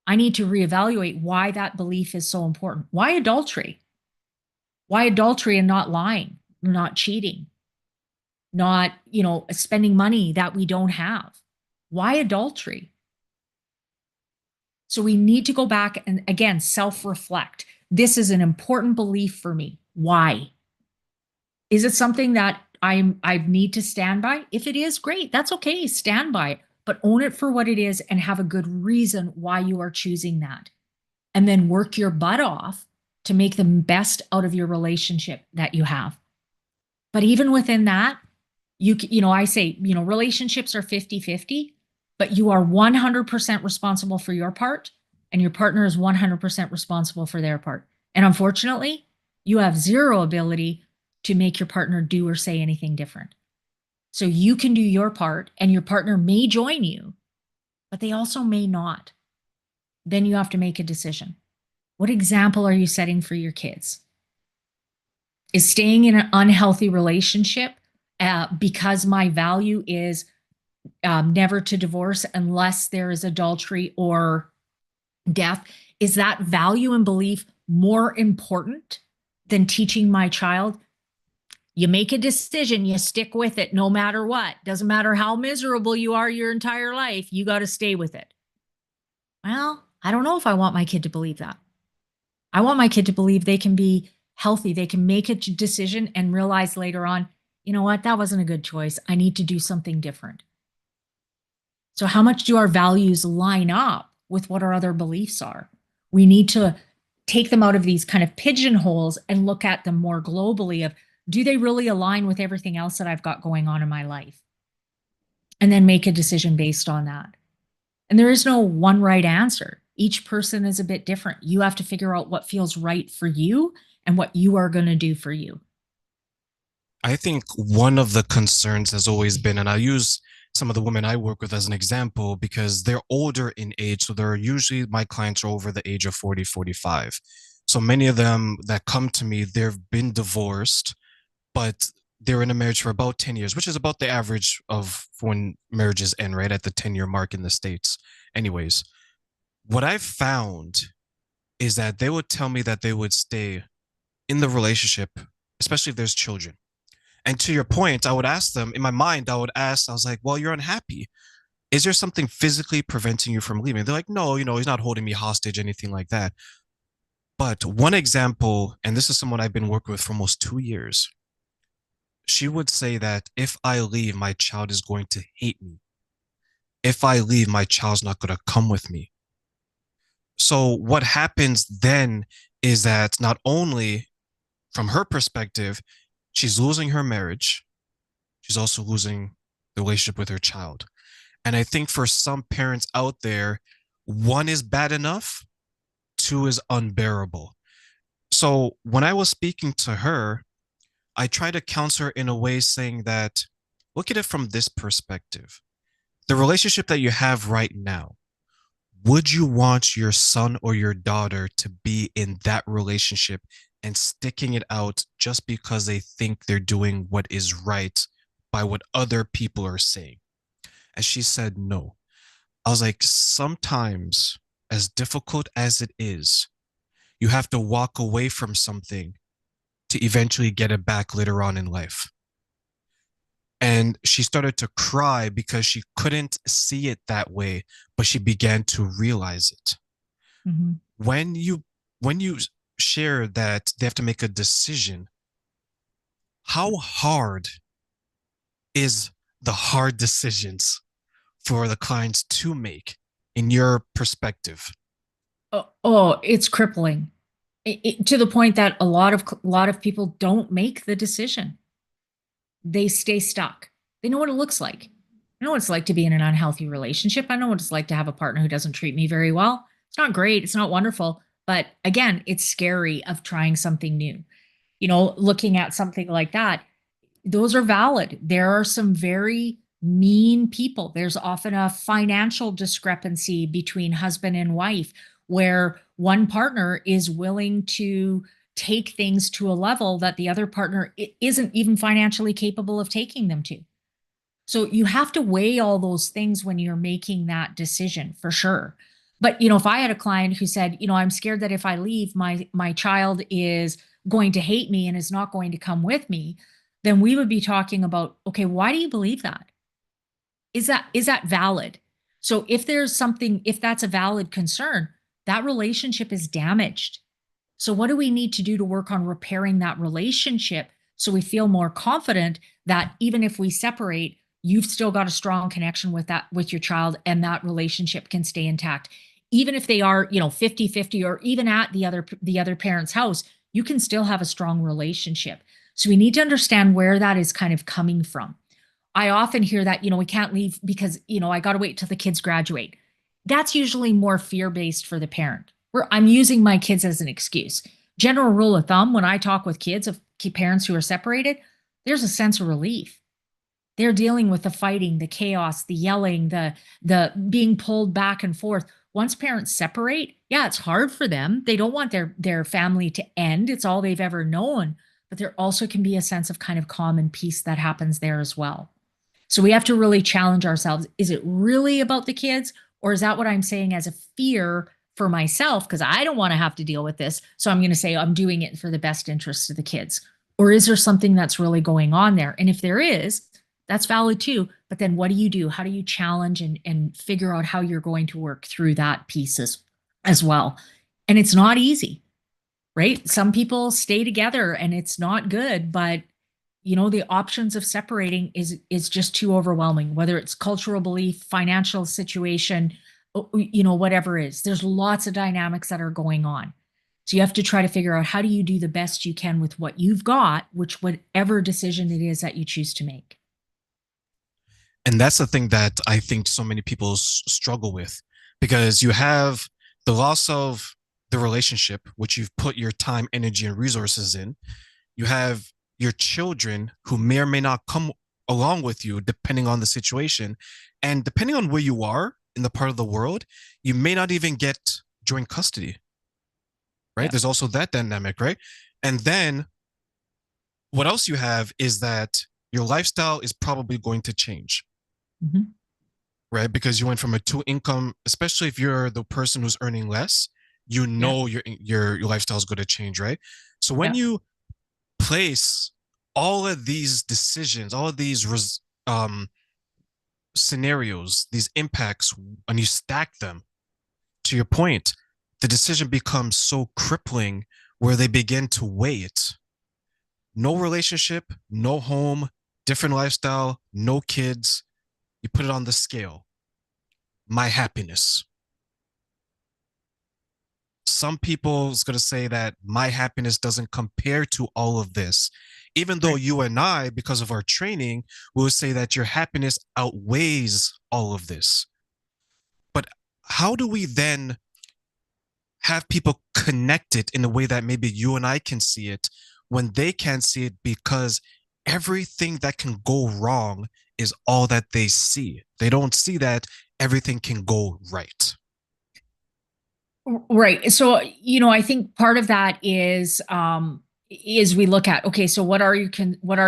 I need to reevaluate why that belief is so important. Why adultery? Why adultery and not lying, not cheating, not, spending money that we don't have? Why adultery? So we need to go back and again, self reflect. This is an important belief for me. Why? Is it something that I need to stand by? If it is, great. That's okay. Stand by it, but own it for what it is and have a good reason why you are choosing that. And then work your butt off to make the best out of your relationship that you have. But even within that, I say, relationships are 50-50, but you are 100% responsible for your part and your partner is 100% responsible for their part. And unfortunately, you have zero ability to make your partner do or say anything different. So you can do your part and your partner may join you, but they also may not. Then you have to make a decision. What example are you setting for your kids? Is staying in an unhealthy relationship because my value is never to divorce unless there is adultery or death? Is that value and belief more important than teaching my child? You make a decision, you stick with it no matter what. Doesn't matter how miserable you are your entire life, you got to stay with it. Well, I don't know if I want my kid to believe that. I want my kid to believe they can be healthy. They can make a decision and realize later on, you know what, that wasn't a good choice. I need to do something different. So, how much do our values line up with what our other beliefs are? We need to take them out of these kind of pigeonholes and look at them more globally of, do they really align with everything else that I've got going on in my life? And then make a decision based on that. And there is no one right answer. Each person is a bit different. You have to figure out what feels right for you and what you are going to do for you. I think one of the concerns has always been, and I use some of the women I work with as an example because they're older in age. So they're usually, my clients are over the age of 40, 45. So many of them that come to me, they've been divorced, but they're in a marriage for about 10 years, which is about the average of when marriages end, right? At the 10-year mark in the States. Anyways, what I've found is that they would tell me that they would stay in the relationship, especially if there's children. And to your point, I would ask them in my mind, I was like, well, you're unhappy. Is there something physically preventing you from leaving? They're like, no, he's not holding me hostage, anything like that. But one example, and this is someone I've been working with for almost 2 years, she would say that if I leave, my child is going to hate me. If I leave, my child's not going to come with me. So what happens then is that not only from her perspective, she's losing her marriage, she's also losing the relationship with her child. And I think for some parents out there, one is bad enough, two is unbearable. So when I was speaking to her, I tried to counsel her in a way saying that look at it from this perspective. The relationship that you have right now, would you want your son or your daughter to be in that relationship and sticking it out just because they think they're doing what is right by what other people are saying? And she said no. I was like, sometimes, as difficult as it is, you have to walk away from something to eventually get it back later on in life. And she started to cry because she couldn't see it that way, but she began to realize it. Mhm. When you share that they have to make a decision, how hard is the hard decisions for the clients to make in your perspective? Oh, it's crippling. To the point that a lot of people don't make the decision. They stay stuck. They know what it looks like. I know what it's like to be in an unhealthy relationship. I know what it's like to have a partner who doesn't treat me very well. It's not great. It's not wonderful. But again, it's scary of trying something new. Looking at something like that, those are valid. There are some very mean people. There's often a financial discrepancy between husband and wife where one partner is willing to take things to a level that the other partner isn't even financially capable of taking them to. So you have to weigh all those things when you're making that decision for sure. But if I had a client who said, I'm scared that if I leave, my child is going to hate me and is not going to come with me, then we would be talking about, okay, why do you believe that? Is that valid? So if that's a valid concern, that relationship is damaged. So what do we need to do to work on repairing that relationship so we feel more confident that even if we separate, you've still got a strong connection with your child and that relationship can stay intact. Even if they are, 50-50 or even at the other parent's house, you can still have a strong relationship. So we need to understand where that is kind of coming from. I often hear that, we can't leave because, I got to wait till the kids graduate. That's usually more fear based for the parent, where I'm using my kids as an excuse. General rule of thumb when I talk with kids of parents who are separated, there's a sense of relief. They're dealing with the fighting, the chaos, the yelling, the being pulled back and forth. Once parents separate, yeah, it's hard for them. They don't want their family to end. It's all they've ever known. But there also can be a sense of kind of calm and peace that happens there as well. So we have to really challenge ourselves. Is it really about the kids? Or is that what I'm saying as a fear for myself? Because I don't want to have to deal with this. So I'm going to say I'm doing it for the best interest of the kids. Or is there something that's really going on there? And if there is, that's valid too. But then what do you do? How do you challenge and figure out how you're going to work through that piece as well? And it's not easy, right? Some people stay together and it's not good, but the options of separating is just too overwhelming, whether it's cultural belief, financial situation, whatever it is. There's lots of dynamics that are going on. So you have to try to figure out how do you do the best you can with what you've got, which whatever decision it is that you choose to make. And that's the thing that I think so many people struggle with, because you have the loss of the relationship, which you've put your time, energy, and resources in. You have your children who may or may not come along with you, depending on the situation. And depending on where you are in the part of the world, you may not even get joint custody, right? Yeah. There's also that dynamic, right? And then what else you have is that your lifestyle is probably going to change, Mhm. right? Because you went from a two income, especially if you're the person who's earning less, you Yeah. know your lifestyle is going to change, right? So when Yeah. you place all of these decisions, all of these scenarios, these impacts, and you stack them, to your point, the decision becomes so crippling where they begin to weigh it. No relationship, no home, different lifestyle, no kids. You put it on the scale. My happiness. Some people's going to say that my happiness doesn't compare to all of this. Even though Right. you and I, because of our training, will say that your happiness outweighs all of this. But how do we then have people connect it in a way that maybe you and I can see it when they can't see it, because everything that can go wrong is all that they see. They don't see that everything can go right. Right. So, I think part of that is we look at, okay, so what are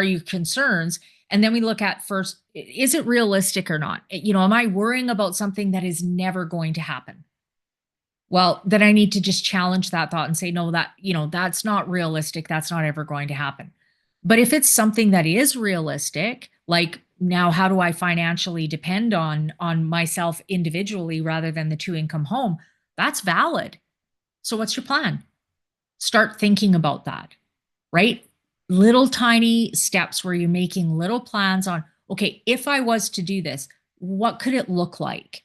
your concerns? And then we look at first, is it realistic or not? Am I worrying about something that is never going to happen? Well, then I need to just challenge that thought and say, no, that's not realistic. That's not ever going to happen. But if it's something that is realistic, like now, how do I financially depend on myself individually rather than the two income home? That's valid. So what's your plan? Start thinking about that, right? Little tiny steps where you're making little plans on, okay, if I was to do this, what could it look like?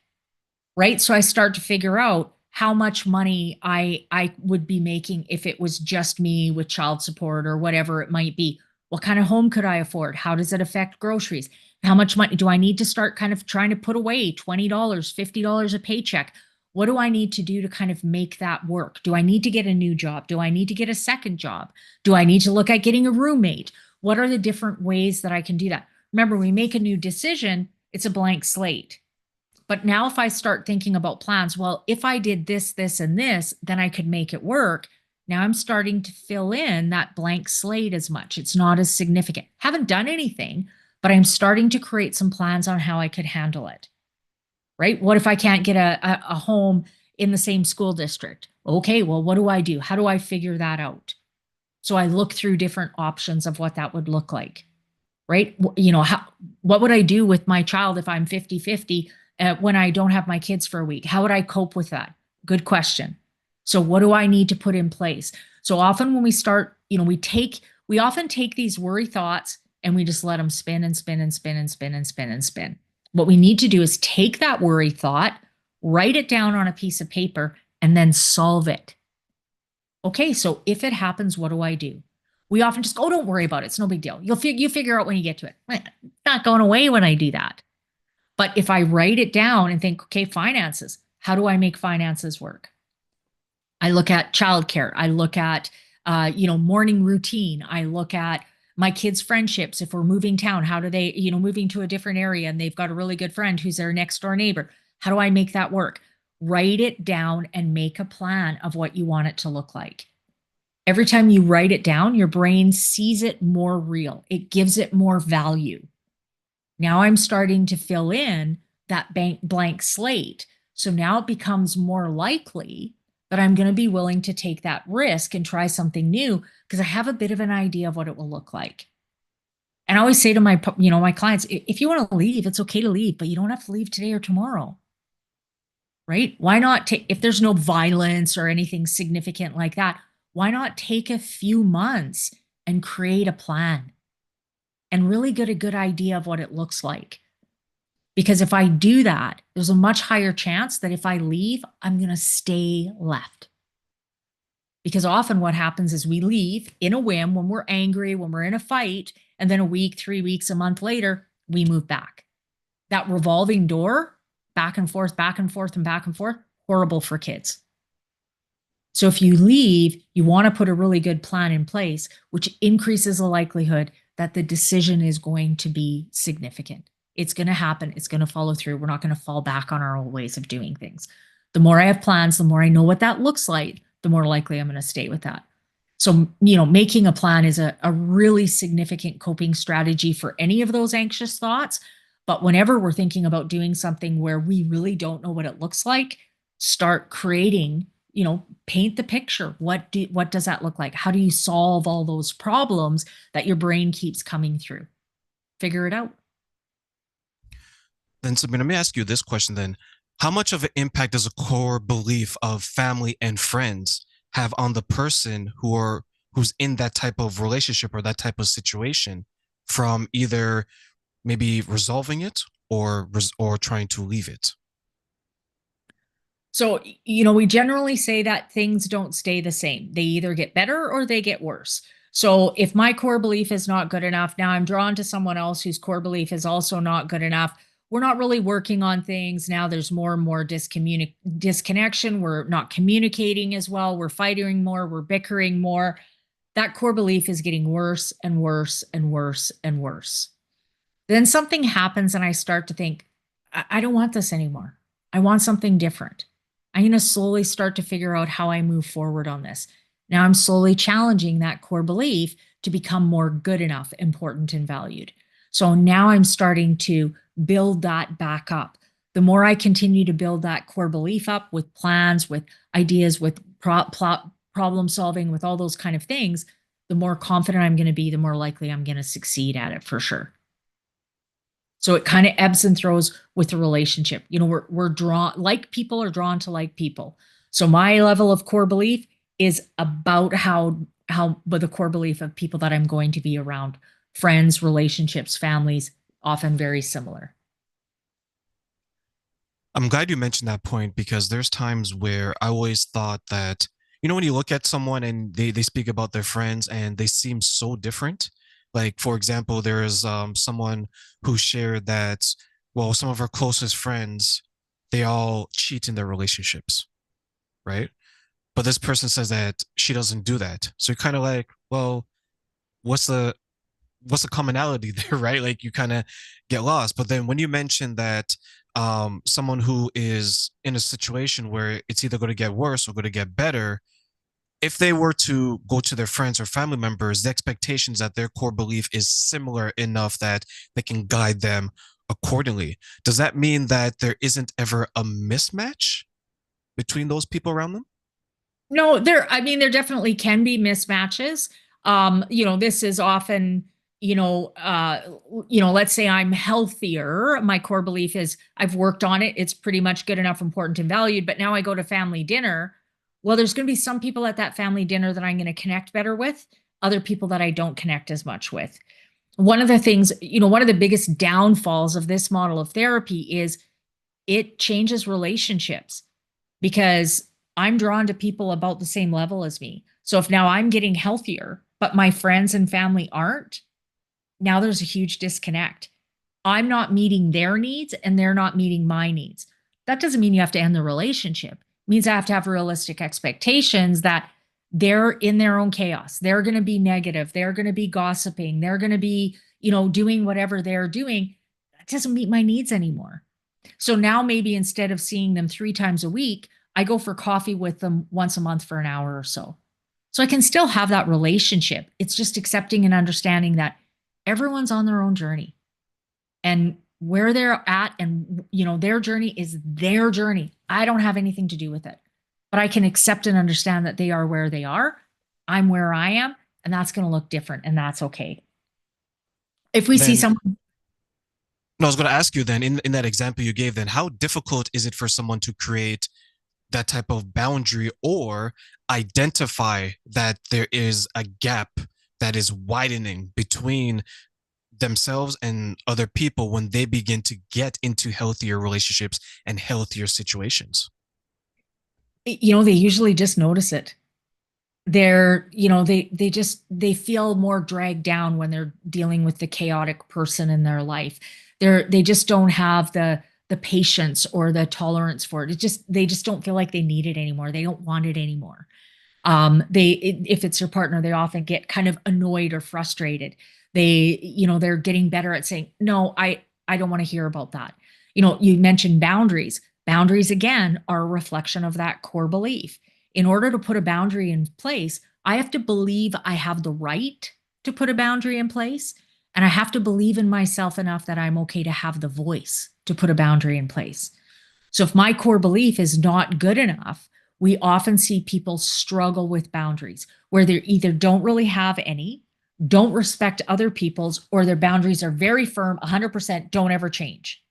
Right? So I start to figure out how much money I would be making if it was just me with child support or whatever it might be. What kind of home could I afford? How does it affect groceries? How much money do I need to start kind of trying to put away? $20, $50 a paycheck. What do I need to do to kind of make that work? Do I need to get a new job? Do I need to get a second job? Do I need to look at getting a roommate? What are the different ways that I can do that? Remember, we make a new decision, it's a blank slate. But now, if I start thinking about plans, well, if I did this, this, and this, then I could make it work. Now I'm starting to fill in that blank slate as much. It's not as significant. Haven't done anything, but I'm starting to create some plans on how I could handle it. Right? What if I can't get a home in the same school district? Okay, well, what do I do? How do I figure that out? So I look through different options of what that would look like, right? What would I do with my child if I'm 50-50 when I don't have my kids for a week? How would I cope with that? Good question. So what do I need to put in place? So often when we start, we often take these worry thoughts and we just let them spin and spin and spin and spin and spin and spin. What we need to do is take that worry thought, write it down on a piece of paper, and then solve it. Okay, so if it happens, what do I do? We often just go, oh, don't worry about it. It's no big deal. You figure out when you get to it. It's not going away when I do that. But if I write it down and think, okay, finances, how do I make finances work? I look at childcare. I look at, morning routine. I look at my kids' friendships. If we're moving town, how do they, moving to a different area and they've got a really good friend who's their next door neighbor. How do I make that work? Write it down and make a plan of what you want it to look like. Every time you write it down, your brain sees it more real. It gives it more value. Now I'm starting to fill in that blank slate. So now it becomes more likely that I'm going to be willing to take that risk and try something new because I have a bit of an idea of what it will look like. And I always say to my clients, if you want to leave, it's okay to leave, but you don't have to leave today or tomorrow. Right? Why not take, if there's no violence or anything significant like that, why not take a few months and create a plan? and really get a good idea of what it looks like. Because if I do that, there's a much higher chance that if I leave, I'm going to stay left. Because often what happens is we leave in a whim when we're angry, when we're in a fight, and then a week, 3 weeks, a month later, we move back. That revolving door, back and forth, back and forth, and back and forth, horrible for kids. So if you leave, you want to put a really good plan in place, which increases the likelihood that the decision is going to be significant. It's going to happen. It's going to follow through. We're not going to fall back on our old ways of doing things. The more I have plans, the more I know what that looks like, the more likely I'm going to stay with that. So, making a plan is a really significant coping strategy for any of those anxious thoughts. But whenever we're thinking about doing something where we really don't know what it looks like, start creating, paint the picture. What does that look like? How do you solve all those problems that your brain keeps coming through? Figure it out. Then, Sabina, let me ask you this question then. How much of an impact does a core belief of family and friends have on the person who's in that type of relationship or that type of situation from either maybe resolving it or trying to leave it? So, we generally say that things don't stay the same. They either get better or they get worse. So, if my core belief is not good enough, now I'm drawn to someone else whose core belief is also not good enough. We're not really working on things. Now there's more and more disconnection. We're not communicating as well. We're fighting more. We're bickering more. That core belief is getting worse and worse and worse and worse. Then something happens and I start to think, I don't want this anymore. I want something different. I'm going to slowly start to figure out how I move forward on this. Now I'm slowly challenging that core belief to become more good enough, important, and valued. So now I'm starting to build that back up. The more I continue to build that core belief up with plans, with ideas, with problem solving, with all those kind of things, the more confident I'm going to be, the more likely I'm going to succeed at it for sure. So it kind of ebbs and throws with the relationship. We're drawn, like people are drawn to like people. So my level of core belief is about but the core belief of people that I'm going to be around, friends, relationships, families, often very similar. I'm glad you mentioned that point because there's times where I always thought that, when you look at someone and they speak about their friends and they seem so different. Like, for example, there is someone who shared that, well, some of her closest friends, they all cheat in their relationships, right? But this person says that she doesn't do that. So you're kind of like, well, what's the what's the commonality there, right? Like you kind of get lost. But then when you mention that someone who is in a situation where it's either going to get worse or going to get better, if they were to go to their friends or family members, the expectations that their core belief is similar enough that they can guide them accordingly. Does that mean that there isn't ever a mismatch between those people around them? No, I mean, there definitely can be mismatches. This is often, let's say I'm healthier. My core belief is I've worked on it. It's pretty much good enough, important, and valued. But now I go to family dinner. Well, there's going to be some people at that family dinner that I'm going to connect better with, other people that I don't connect as much with. One of the things, one of the biggest downfalls of this model of therapy is it changes relationships because I'm drawn to people about the same level as me. So if now I'm getting healthier, but my friends and family aren't, now there's a huge disconnect. I'm not meeting their needs and they're not meeting my needs. That doesn't mean you have to end the relationship. It means I have to have realistic expectations that they're in their own chaos. They're going to be negative. They're going to be gossiping. They're going to be, doing whatever they're doing. That doesn't meet my needs anymore. So now maybe instead of seeing them 3 times a week, I go for coffee with them once a month for an hour or so. So I can still have that relationship. It's just accepting and understanding that everyone's on their own journey and where they're at and their journey is their journey. I don't have anything to do with it. But I can accept and understand that they are where they are. I'm where I am, and that's going to look different and that's okay. If we see Then someone. no, I was going to ask you then in that example you gave, then how difficult is it for someone to create that type of boundary or identify that there is a gap that is widening between themselves and other people when they begin to get into healthier relationships and healthier situations? They usually just notice it. They feel more dragged down when they're dealing with the chaotic person in their life. They just don't have the patience or the tolerance for it. They just don't feel like they need it anymore. They don't want it anymore. If it's your partner, they often get kind of annoyed or frustrated. They're getting better at saying, no, I don't want to hear about that. You mentioned boundaries. Boundaries, again, are a reflection of that core belief. In order to put a boundary in place, I have to believe I have the right to put a boundary in place. And I have to believe in myself enough that I'm okay to have the voice to put a boundary in place. So if my core belief is not good enough, we often see people struggle with boundaries where they either don't really have any, don't respect other people's, or their boundaries are very firm, 100%, don't ever change.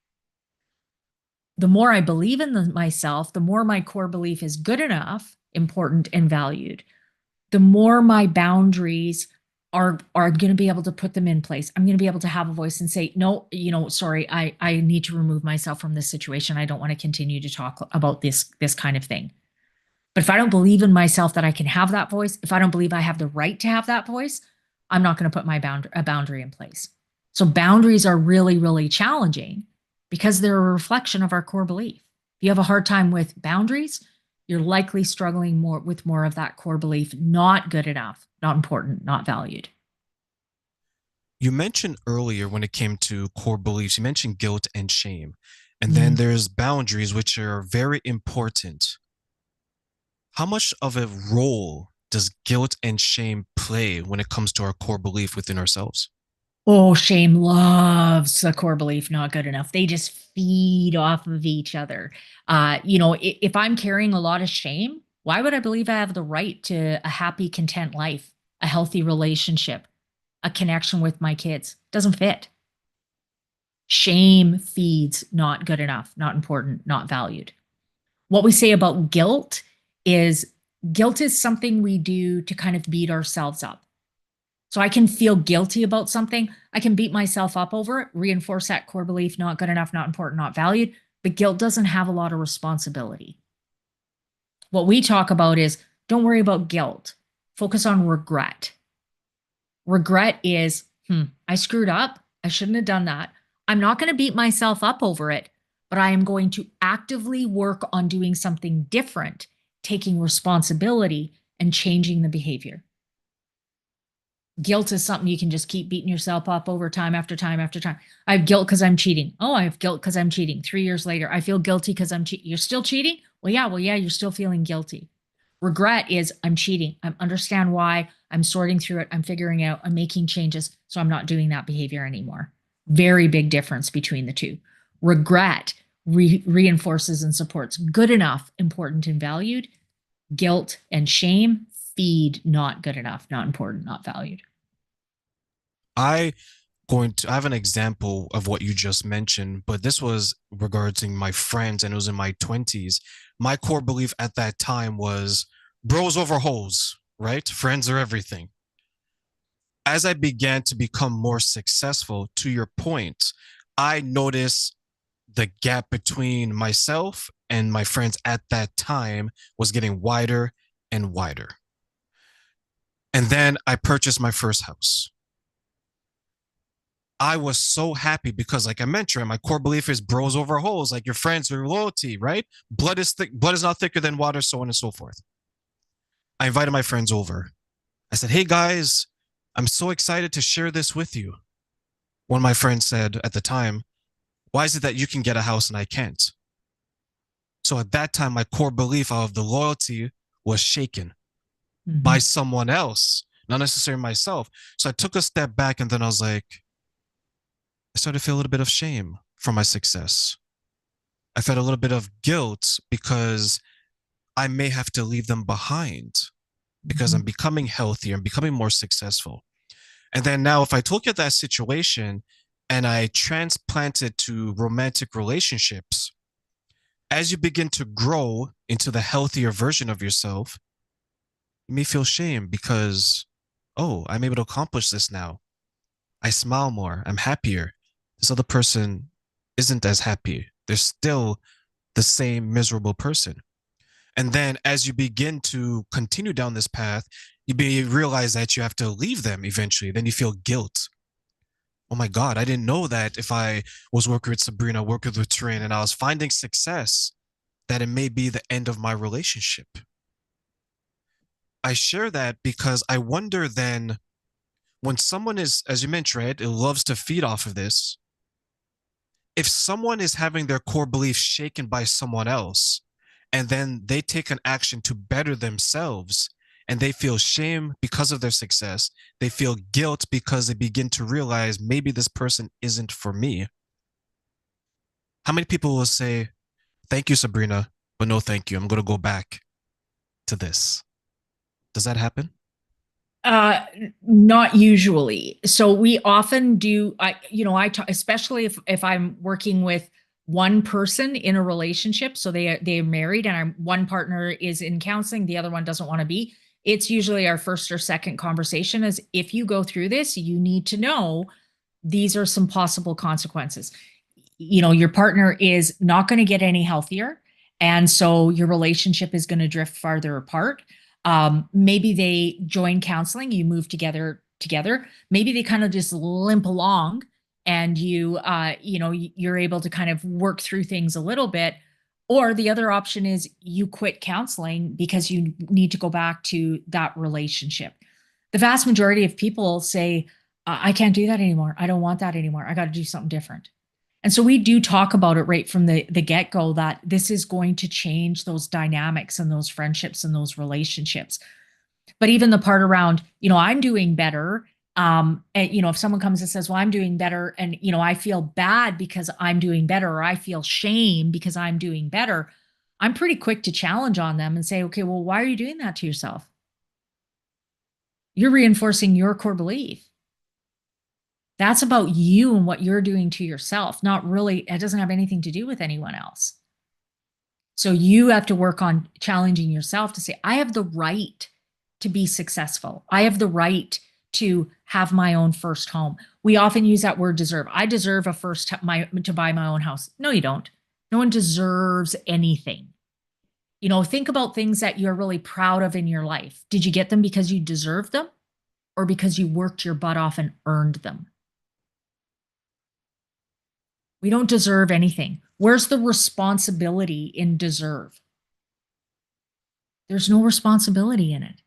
The more I believe in myself, the more my core belief is good enough, important, and valued, the more my boundaries are going to be able to put them in place. I'm going to be able to have a voice and say, no, sorry, I need to remove myself from this situation. I don't want to continue to talk about this kind of thing. But if I don't believe in myself that I can have that voice, if I don't believe I have the right to have that voice, I'm not going to put a boundary in place. So boundaries are really, really challenging because they're a reflection of our core belief. If you have a hard time with boundaries, you're likely struggling more of that core belief, not good enough, not important, not valued. You mentioned earlier when it came to core beliefs, you mentioned guilt and shame. And then Mm. there's boundaries, which are very important. How much of a role does guilt and shame play when it comes to our core belief within ourselves? Oh, shame loves the core belief, not good enough. They just feed off of each other. If I'm carrying a lot of shame, why would I believe I have the right to a happy, content life, a healthy relationship, a connection with my kids? Doesn't fit. Shame feeds not good enough, not important, not valued. What we say about is guilt is something we do to kind of beat ourselves up. So I can feel guilty about something. I can beat myself up over it, reinforce that core belief, not good enough, not important, not valued. But guilt doesn't have a lot of responsibility. What we talk about is don't worry about guilt, focus on regret. Regret is, I screwed up. I shouldn't have done that. I'm not going to beat myself up over it, but I am going to actively work on doing something different, taking responsibility and changing the behavior. Guilt is something you can just keep beating yourself up over time after time after time. I have guilt because I'm cheating. Oh, I have guilt because I'm cheating. 3 years later, I feel guilty because I'm cheating. You're still cheating? Well, yeah, you're still feeling guilty. Regret is I'm cheating. I understand why. I'm sorting through it. I'm figuring out. I'm making changes. So I'm not doing that behavior anymore. Very big difference between the two. Regret reinforces and supports good enough, important, and valued. Guilt and shame feed not good enough, not important, not valued. I I have an example of what you just mentioned, but this was regarding my friends and it was in my 20s. My core belief at that time was bros over hoes, right? Friends are everything. As I began to become more successful, to your point, I noticed the gap between myself and my friends at that time was getting wider and wider. And then I purchased my first house. I was so happy because, like I mentioned, my core belief is bros over hoes, like your friends or loyalty, right? Blood is thick, blood is not thicker than water, so on and so forth. I invited my friends over. I said, "Hey guys, I'm so excited to share this with you." One of my friends said at the time, "Why is it that you can get a house and I can't?" So at that time, my core belief of the loyalty was shaken by Mhm. someone else, not necessarily myself. So I took a step back and then I was like, I started to feel a little bit of shame for my success. I felt a little bit of guilt because I may have to leave them behind because I'm Mhm. becoming healthier and becoming more successful. And then now, if I look at that situation and I transplant it to romantic relationships, as you begin to grow into the healthier version of yourself, you may feel shame because, oh, I'm able to accomplish this now. I smile more. I'm happier. This other person isn't as happy. They're still the same miserable person. And then as you begin to continue down this path, realize that you have to leave them eventually. Then you feel guilt. Oh my God, I didn't know that if I was working with Sabrina, working with Trin, and I was finding success, that it may be the end of my relationship. I share that because I wonder then when someone is, as you mentioned, right, it loves to feed off of this. If someone is having their core beliefs shaken by someone else, and then they take an action to better themselves, and they feel shame because of their success, they feel guilt because they begin to realize maybe this person isn't for me. How many people will say, thank you, Sabrina, but no, thank you. I'm going to go back to this. Does that happen? Uh, Not usually. So we often do. Especially if I'm working with one person in a relationship, so they're married, and one partner is in counseling, the other one doesn't want to be. It's usually our first or second conversation is if you go through this, you need to know these are some possible consequences. Your partner is not going to get any healthier. And so your relationship is going to drift farther apart. Maybe they join counseling, you move together. Maybe they kind of just limp along and you're able to kind of work through things a little bit. Or the other option is you quit counseling because you need to go back to that relationship. The vast majority of people say, I can't do that anymore. I don't want that anymore. I got to do something different. And so we do talk about it right from the get-go that this is going to change those dynamics and those friendships and those relationships. But even the part around, I'm doing better. And, if someone comes and says, well, I'm doing better, and, I feel bad because I'm doing better, or I feel shame because I'm doing better, I'm pretty quick to challenge on them and say, okay, well, why are you doing that to yourself? You're reinforcing your core belief. That's about you and what you're doing to yourself, not really, it doesn't have anything to do with anyone else. So you have to work on challenging yourself to say, I have the right to be successful. I have the right to have my own first home. We often use that word deserve. I deserve to buy my own house. No, you don't. No one deserves anything. Think about things that you're really proud of in your life. Did you get them because you deserved them or because you worked your butt off and earned them? We don't deserve anything. Where's the responsibility in deserve? There's no responsibility in it.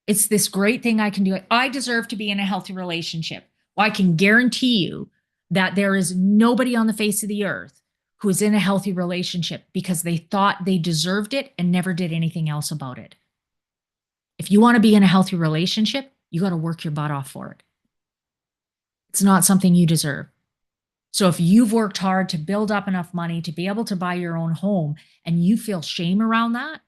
It's this great thing I can do. I deserve to be in a healthy relationship. Well, I can guarantee you that there is nobody on the face of the earth who is in a healthy relationship because they thought they deserved it and never did anything else about it. If you want to be in a healthy relationship, you got to work your butt off for it. It's not something you deserve. So if you've worked hard to build up enough money to be able to buy your own home and you feel shame around that,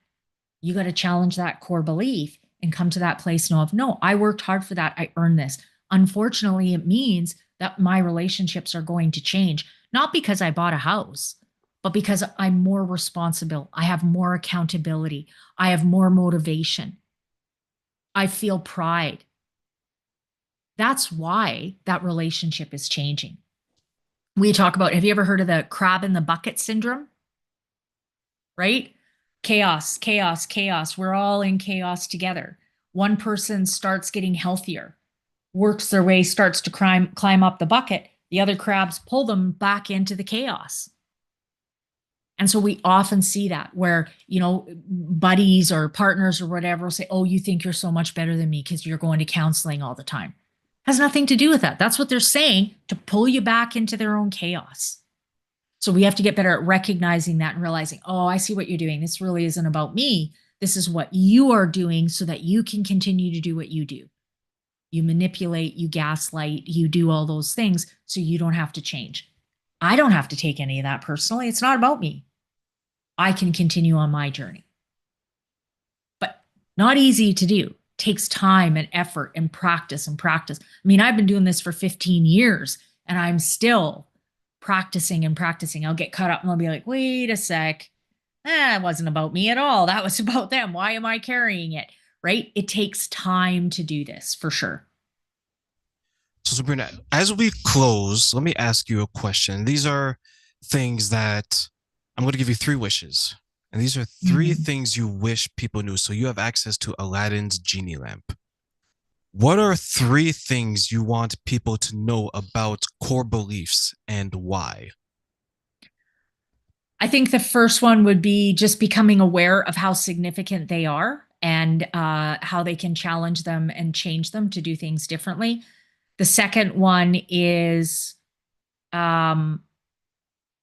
you got to challenge that core belief and come to that place now of, no, I worked hard for that. I earned this. Unfortunately, it means that my relationships are going to change, not because I bought a house, but because I'm more responsible. I have more accountability. I have more motivation. I feel pride. That's why that relationship is changing. We talk about, have you ever heard of the crab in the bucket syndrome? Right? Chaos, chaos, chaos. We're all in chaos together. One person starts getting healthier, works their way, starts to climb up the bucket. The other crabs pull them back into the chaos. And so we often see that where, buddies or partners or whatever will say, oh, you think you're so much better than me because you're going to counseling all the time. Has nothing to do with that. That's what they're saying to pull you back into their own chaos. So we have to get better at recognizing that and realizing, oh, I see what you're doing. This really isn't about me. This is what you are doing so that you can continue to do what you do. You manipulate, you gaslight, you do all those things so you don't have to change. I don't have to take any of that personally. It's not about me. I can continue on my journey. But not easy to do. Takes time and effort and practice and practice. I mean, I've been doing this for 15 years and I'm still practicing and practicing. I'll get caught up and I'll be like, wait a sec. It wasn't about me at all. That was about them. Why am I carrying it? Right? It takes time to do this for sure. So, Sabrina, as we close, let me ask you a question. These are things that I'm going to give you three wishes. And these are three Mhm. things you wish people knew. So you have access to Aladdin's genie lamp. What are three things you want people to know about core beliefs and why? I think the first one would be just becoming aware of how significant they are and how they can challenge them and change them to do things differently. The second one is um,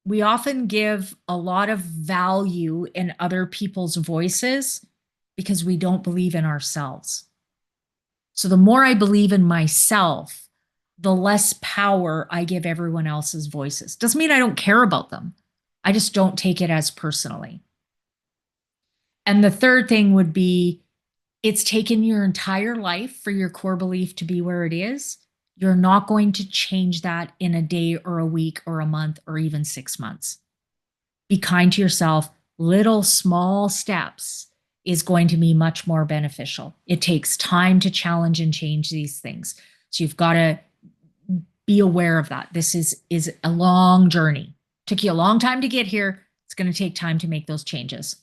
we often give a lot of value in other people's voices because we don't believe in ourselves. So the more I believe in myself, the less power I give everyone else's voices. Doesn't mean I don't care about them. I just don't take it as personally. And the third thing would be it's taken your entire life for your core belief to be where it is. You're not going to change that in a day or a week or a month or even 6 months. Be kind to yourself. Little small steps is going to be much more beneficial. It takes time to challenge and change these things. So you've got to be aware of that. This is a long journey. Took you a long time to get here. It's going to take time to make those changes.